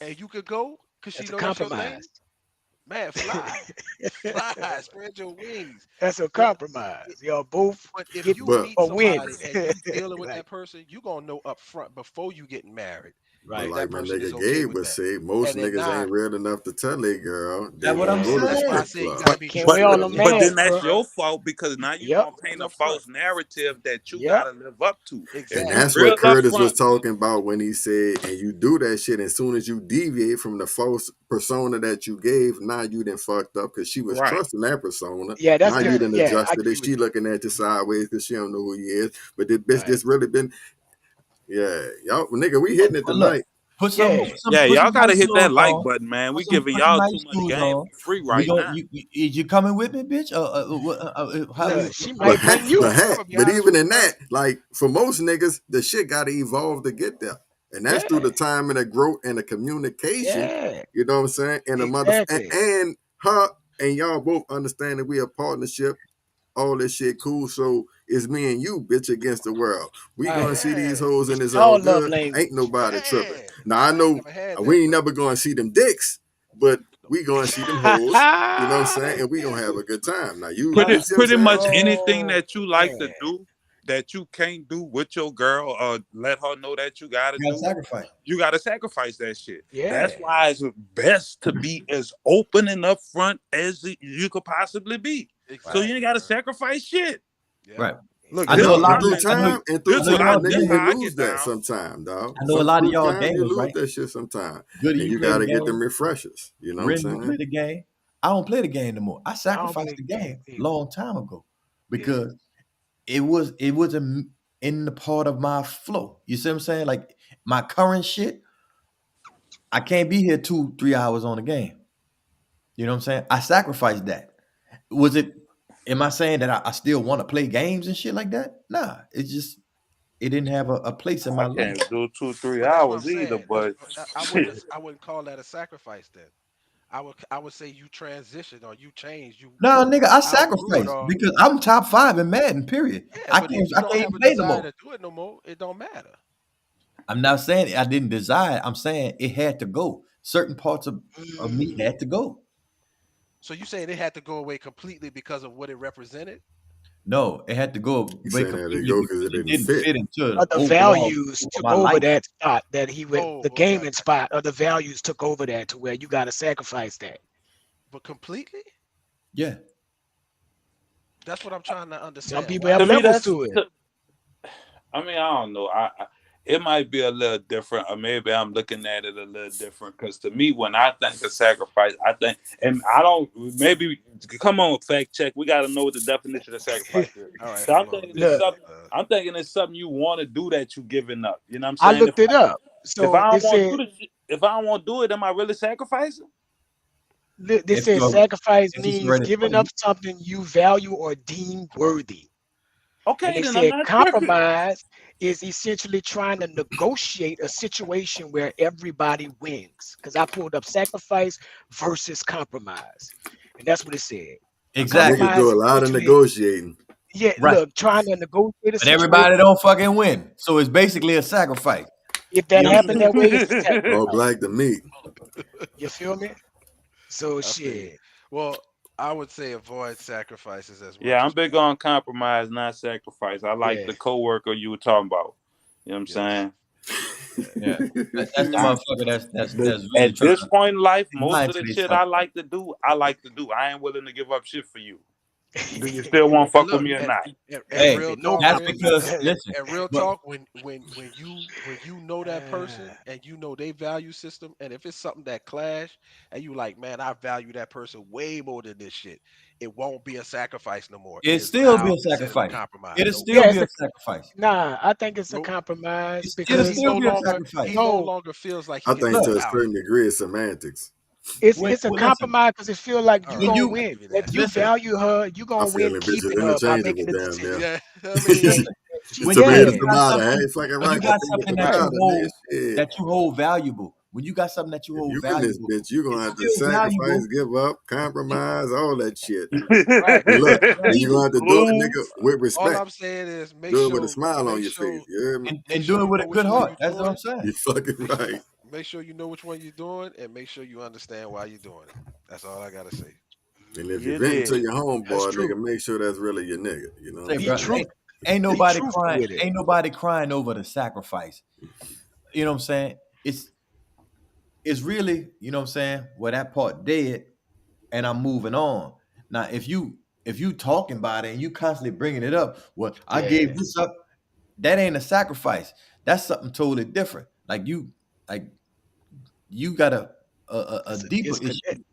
and you could go because she That's a know that's your thing, compromise. man, fly, fly, spread your wings. That's a But compromise. Y'all both if get you But meet a win. somebody and you dealing with Like, that person, you gonna know up front before you get married but if right. like that my person is nigga okay Gabe with would that. say, most And then niggas now, ain't real enough to tell their girl they That's what want I'm to go to the that's why I saying. strip say you club. gotta be Can't we true all with a your But man, then partner up that's bro? your front. fault because now you're Yep. gonna paint And a up front. false narrative that you Yep. gotta live up to. If And you that's Exactly. real what up Curtis was front, talking about when he said, and you do that shit, as soon as you deviate from the false persona that you gave, now now you done fucked up because she was Right. trusting that persona. Yeah, that's Now you different. done Yeah, I adjusted agree it. with She you. looking at you sideways because she don't know who he is. But this bitch just really been, y'all, nigga, we hitting it But look, tonight. put some Yeah. Yeah, put y'all some gotta nice hit that clothes like on. button, man. We Put some giving y'all nice too much shoes game on. for free We right going now. you coming with me, bitch? How Look, you she But might bring you. but I'm gonna be but honest even with in you, bro. that, like for most niggas, the shit got to evolve to get there, and that's through Yeah, the time and the growth and the communication. yeah, You know what I'm saying? And the mother exactly. and her and y'all both understand that we a partnership. All this shit cool. So it's me and you, bitch, against the world. We gonna Right. see these Yeah, hoes and It's it's all all love good. Ain't language. nobody tripping. yeah. Now I I ain't know never had that, we ain't but never gonna see them dicks, but we gonna see them hoes. You know what I'm saying? And we gonna have a good time. Now you see what I'm Pretty saying? much anything Oh that you like to man. do that you can't do with your girl, or let her know that you gotta gotta do, sacrifice. you gotta sacrifice that shit. Yeah. That's why it's best to be as open and upfront as you could possibly be. So you ain't exactly, gotta bro. sacrifice shit. Yep. Right. Look, I this know a what lot And of I'm through saying. I know time, and I through This know what time, y'all this nigga, gamers. you how I lose get that down. sometime, dog. I know a Some lot of through y'all time, you gamers, lose right? that shit sometime, Goody, and you you play the gotta get them game. refreshers. You know what I'm Ren, you saying? play the game. I don't play the game no more. I I don't sacrificed play the games game either. long time ago Yeah. because it wasn't in the part of my flow. You see what I'm saying? Like my current shit, I can't be here 2-3 hours on the game. You know what I'm saying? I sacrificed that. Was it? Am I saying that I still want to play games and shit like that? Nah, it's just it didn't have a place in I my life. can't do 2-3 But that's what I'm hours either, saying. But but I shit. wouldn't call that a sacrifice then. I would say you transitioned or you changed. No, nigga, I You outgrew it sacrificed all. because I'm top 5 in Madden. Period. Yeah, I but can't if you I don't can't have even a play no desire more. to do it no more, it don't matter. I'm not saying I didn't desire. I'm saying it had to go. Certain parts of me had to go. So you saying it had to go away completely because of what it represented? No, it had to go You away saying that they completely go because because it it didn't didn't fit. fit into the Other overall values scope of took my over life. that spot that he went, Oh, the okay. gaming spot. Other values took over that to where you got to sacrifice that. But completely? Yeah. That's what I'm trying to Some understand. people Why have To is me, levels that's to it. I mean, I don't know. It might be a little different, or maybe I'm looking at it a little different. Because to me, when I think of sacrifice, I think, and I don't. Maybe come on, fact check. We got to know what the definition of sacrifice is. all right, So I'm hold on. Let thinking me it's Look, see. something. I'm thinking it's something you want to do that you giving up. You know what I'm I saying? looked it up. If So I don't it want to said, do the shit, if I don't want to do it, am I really sacrificing? this If says you're sacrifice if it's means already giving up played, something you value or deem worthy. And Okay, they then I'm said not tripping. compromise is essentially trying to negotiate a situation where everybody wins. Because I pulled up sacrifice versus compromise. And that's what it said. A exactly. Niggas compromise do a is lot of essentially, negotiating. yeah, Right. look, trying to negotiate a But situation. everybody don't fucking win. So it's basically a sacrifice. If You that know what I'm happened saying? that way, it's a All sacrifice. black to me. You feel me? So I feel you. shit. Well, I would say avoid sacrifices as Yeah, much I'm as big possible. on compromise, not sacrifice. I like Yeah. the coworker you were talking about. You know what I'm Yes. saying? Yeah. That's the motherfucker But that's really at trying this to point in life, be most of mindful the of shit themselves. I like to do, I like to do. I ain't willing to give up shit for you. Do you still want to And fuck with look, me or not? and Hey, real No talk, that's fucking Rich. because listen, And real but talk, when you know that person and you know their value system, and if it's something that clash, and you like, man, I value that person way more than this shit, it won't be a sacrifice no more. It it is still be now a considered a sacrifice. compromise. It'll Nope. still Yeah, be a sacrifice. nah, I think it's a Nope. compromise It'll Because because still be a sacrifice. he no no, longer feels like he I can think Look, to a devalue certain you. degree it's semantics. it's a listen, compromise because it feel like All you right, when gonna you I'll win. give you If that. you listen, value her, you I gonna feel win them bitches keeping her by making interchangeable the down decision. there. Yeah, I mean, listen, She when you Tomato, yeah. got tomato. Hey, something, fucking when you right. got Potato, something potato, nigga. Shit. that you hold valuable, when you got something that you If hold you in this valuable, bitch, you gonna it's have to still sacrifice, valuable. give up, You compromise, all that shit. Right. And look, right. and you gonna have to do it, Blue. nigga, with all respect. I'm saying is Do it with a smile on your face. You hear me? make And sure do it you with know a good which one heart. you're That's what I'm doing. saying. You fucking right. Make sure you know which one you're doing, and make sure you understand why you're doing it. That's all I gotta say. And if you're You venting to did. your That's homeboy, true. nigga, make sure that's really your nigga. You know what Say, I'm Be bro, saying? true. ain't Be nobody truthful crying. with it. Ain't nobody crying over the sacrifice. You know what I'm saying? It's really, you know what I'm saying, well, that part dead and I'm moving on. Now, if you talking about it and you constantly bringing it up, well, I Yeah. gave this up, that ain't a sacrifice. That's something totally different. Like you got a deeper It's issue. connected.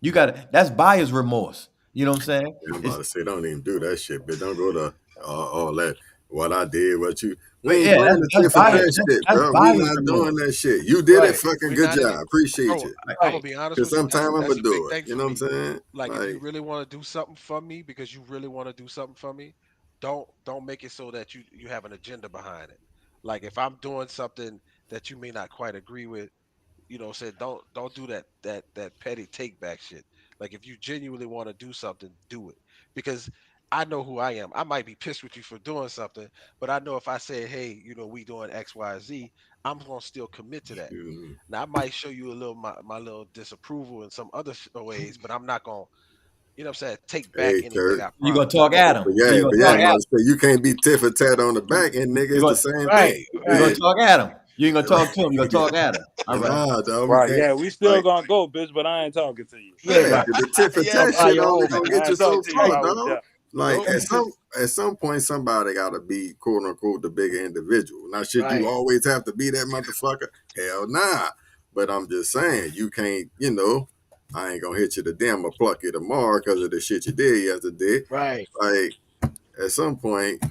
You got that's buyer's remorse. You know what I'm saying? I'm about to say, don't even do that shit, but don't go to all that. What I did, what you. We ain't Yeah, playing the that's tit for tat shit, that's bro. We buyer's not remorse. doing that shit. You did it, Right. fucking We're good not job. even, Appreciate bro. you. I'm gonna be honest Cause with you. sometime I'm That's gonna a big do it. thing You for know what I'm me. saying? Like if you really want to do something for me because you really want to do something for me, don't make it so that you have an agenda behind it. Like if I'm doing something that you may not quite agree with, said don't do that petty take back shit. Like if you genuinely want to do something, do it. Because I know who I am. I might be pissed with you for doing something, but I know if I say, hey, we doing X, Y, Z, I'm gonna still commit to that. Now I might show you a little my little disapproval in some other ways, but I'm not gonna, what I'm saying, take back Hey, anything Kurt. I You gonna promised. talk at him. But So yeah, you gonna but yeah, talk I'm at about him. to say you can't be tit for tat on the back end, nigga. You It's the gonna same Right, thing. you gonna right. talk at him. You ain't gonna talk to him. You gonna talk at him. All right. Nah, dog, we Right, can't. yeah, we still Like, gonna go, bitch, but I ain't talking to you. Yeah, yeah, right. 'cause the tit for Yeah, Talk tat man. by shit your only own gonna man. get I you ain't so talking to you far, while we dog. there. Like Nope. at some point, somebody gotta be quote unquote the bigger individual. Now, should you Right. always have to be that motherfucker? Hell nah. But I'm just saying, you can't. I ain't gonna hit you today. I'm gonna pluck you tomorrow because of the shit you did yesterday. Right. Like at some point,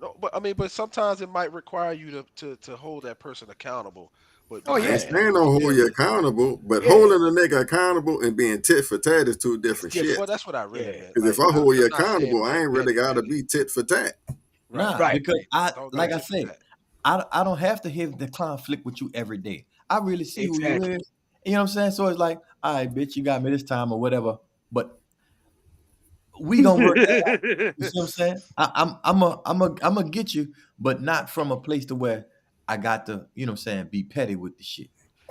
No, but I mean, but sometimes it might require you to hold that person accountable. But Oh I ain't yeah. you saying can don't hold still, you accountable, but Yeah. holding a nigga accountable and being tit for tat is two It's different different. shit. well, that's what I really Yeah. meant. Because if Like I hold you I'm not saying accountable, I being ain't really petty, gotta petty. be tit for tat. Right. Nah, Right. because Don't go like I tit for said, tat. I don't have to have the conflict with you every day. I really see who you Exactly. is. You know what I'm saying? So it's like, all right, bitch, you got me this time or whatever. But we gonna work that out. You see what I'm saying? I'm a get you, but not from a place to where I got to, you know what I'm saying, be petty with the shit.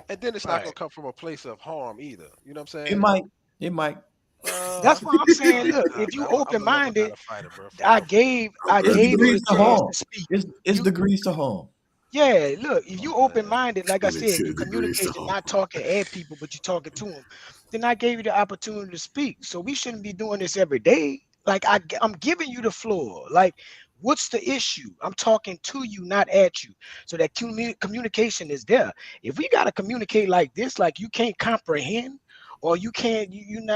And then it's not gonna Right. come from a place of harm either. You know what I'm It saying? might, it might. Uh, That's why I'm saying, look, nah, if you man, I'm open gonna learn how minded, to fight it, bro. For I real, for real. gave I'm I It's ready gave for you it, the degrees to Charles. chance harm. to speak. It's You degrees to harm. Yeah, look, if you open minded, like I said, you 22 degrees to communicating, harm. not talking at people, but you talking to them, then I gave you the opportunity to speak. So we shouldn't be doing this every day. Like I'm giving you the floor. Like, what's the issue? I'm talking to you, not at you. So that communication is there. If we gotta communicate like this, like you can't comprehend, or you can't,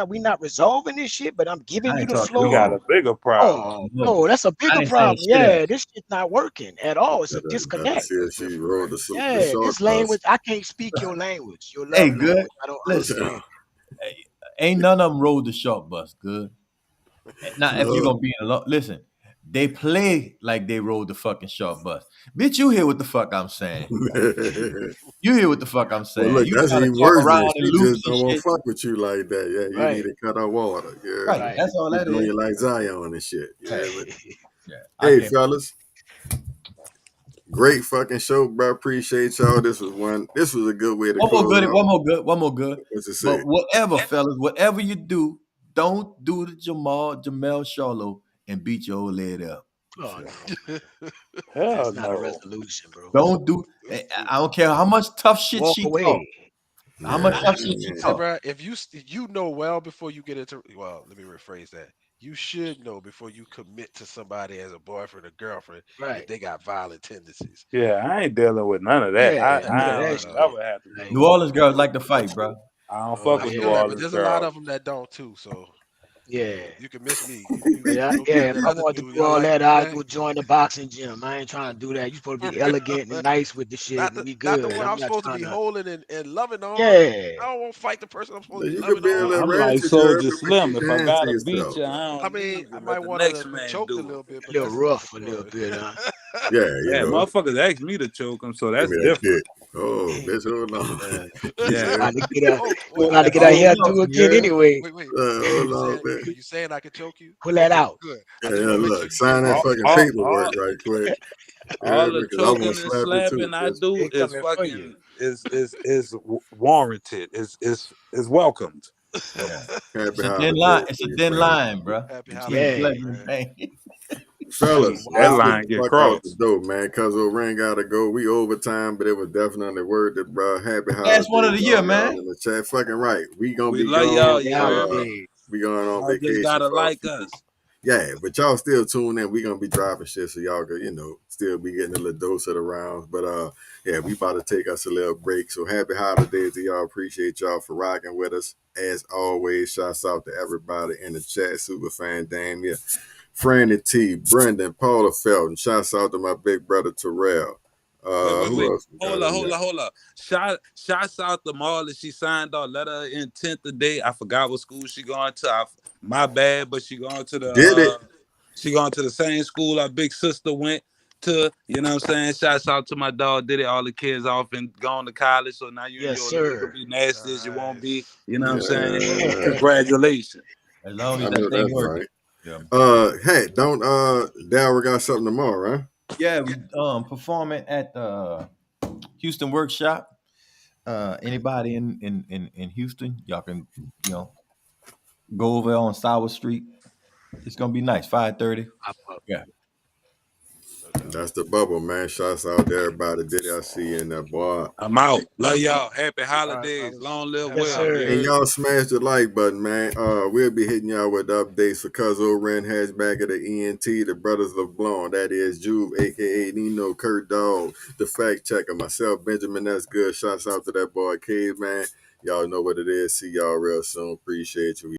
we not resolving this shit, but I'm giving I you ain't the talking to We floor. got a you. bigger problem. Oh No, no, that's a I bigger ain't saying problem. shit else. Yeah, this shit's not working at all. It's a Gotta disconnect. see if That's she different, rode right? the Yeah, short this bus. language, I can't speak your language, your Hey, love good. language. I don't Listen, understand. ain't none of them rode the short bus. Good. Now, if you're No. gonna be in a listen, they play like they rode the fucking short bus. Bitch, you hear what the fuck I'm saying? You hear what the fuck I'm Well, saying? look, You that's trying to even talk worse than around in she loops just and don't want to shit. fuck with you like that. Yeah, you need Right, to cut her water. You hear Right. me? right, That's all She that doing is. you like Zion and shit. You Hey, hear me? yeah. I Hey, can't. fellas, great fucking show, bro. Appreciate y'all. This was a good way to One more close good. out. One more good. One more good. What's it But say? whatever, fellas, whatever you do, don't do the Jamel Charlo and beat your old lady up. You oh feel me? no, Hell that's not a no. resolution, bro. Don't do. I don't care how much tough shit Walk she talk. away. How much Yeah, tough shit she See, man. talk. bro, if you know well before you get into, well, let me rephrase that. You should know before you commit to somebody as a boyfriend or girlfriend if Right. they got violent tendencies. Yeah, I ain't dealing with none of that. Yeah, Yeah, none I of that don't shit. never have to Like, New do it. Orleans girls like to fight, bro. I don't oh fuck I with New feel yeah, that, but Orleans there's a lot girls. of them that don't too. So yeah. you can miss me. You Yeah, go get yeah, if that I other wanted to dude. do Y'all all like to that, do I'd that? go join the boxing gym. I ain't trying to do that. You supposed to be elegant and nice with the shit and we Not the good. one I'm I'm not supposed to trying be to. holding and loving on. Yeah, I don't want to fight the person I'm supposed to be You could loving be a on. little I'm like ratchet, you Soldier heard me, but Slim. keep If your I hands to gotta beat yourself. you, I I don't mean, need I to might let the want to next man choke a do it. little bit, a but little that's another rough, a little story. bit, huh? Yeah, Yeah, motherfuckers ask me to choke them, so give that's me that different. dick. Oh, bitch, hold on. She Yeah, about to get her, Oh, she wait, about to get her Hold hair up, do you again heard? anyway. wait. Hold on, man. You saying I can choke you? Pull that Okay, out. good. I Yeah, just want to make sure look, you sign said that that. all, fucking all, paperwork all, right quick. You all heard me? the Because I want choking to and slap it too, slapping I bitch. do They is coming for you. fucking warranted. Is welcomed. Yeah. Happy It's a thin holidays line. to It's a your thin family. line, bro, Happy between holidays, Yeah, pleasure and man. pain. shit, Fellas, That let's wild. get line the get fuck out the crossed. door, man. Cuz Rain got to go. We overtime, but it was definitely worth it, bro. Happy Last one of holidays the to year, all y'all man. in the chat. Fucking right. We gonna We be love y'all. gone. Happy You heard me? holidays. We going on Y'all just vacation gotta for a like few. us. Yeah, but y'all still tune in. We gonna be dropping shit, so y'all can, still be getting a little dose of the rounds. But yeah, we about to take us a little break. So happy holidays to y'all. Appreciate y'all for rocking with us. As always, shouts out to everybody in the chat. Super fan Damien, Franny T, Brendan, Paula Felton. Shouts out to my big brother Terrell. Who Wait. else we got in there? Hold up. Shouts out to Marley. She signed our letter of intent today. I forgot what school she going to. My bad, but she going to Did it? she going to the same school our big sister went to. You know what I'm saying? Shouts out to my dog. Did it? All the kids off and gone to college. So now you Yes, you can sir. be nasty as you won't be. You know what I'm saying? Yeah. Congratulations. As long I as know that thing that's working. right. Yeah. Hey, don't Darryl got something tomorrow, right? Yeah, we performing at the Houston Workshop. Anybody in Houston, y'all can go over on Sauer Street. It's gonna be nice. 5:30. Yeah. That's the bubble, man. Shouts out to everybody. Did I see you in that boy? I'm out. Love y'all. Happy holidays. Long live Yes, well. sir. And y'all smash the like button, man. We'll be hitting y'all with updates for Cuzzo Ren Hatchback of the ENT, the Brothers of Blonde. That is Juve, aka Nino, Kurt Dog, the fact checker, myself, Benjamin. That's good. Shouts out to that boy Cave, man. Y'all know what it is. See y'all real soon. Appreciate you.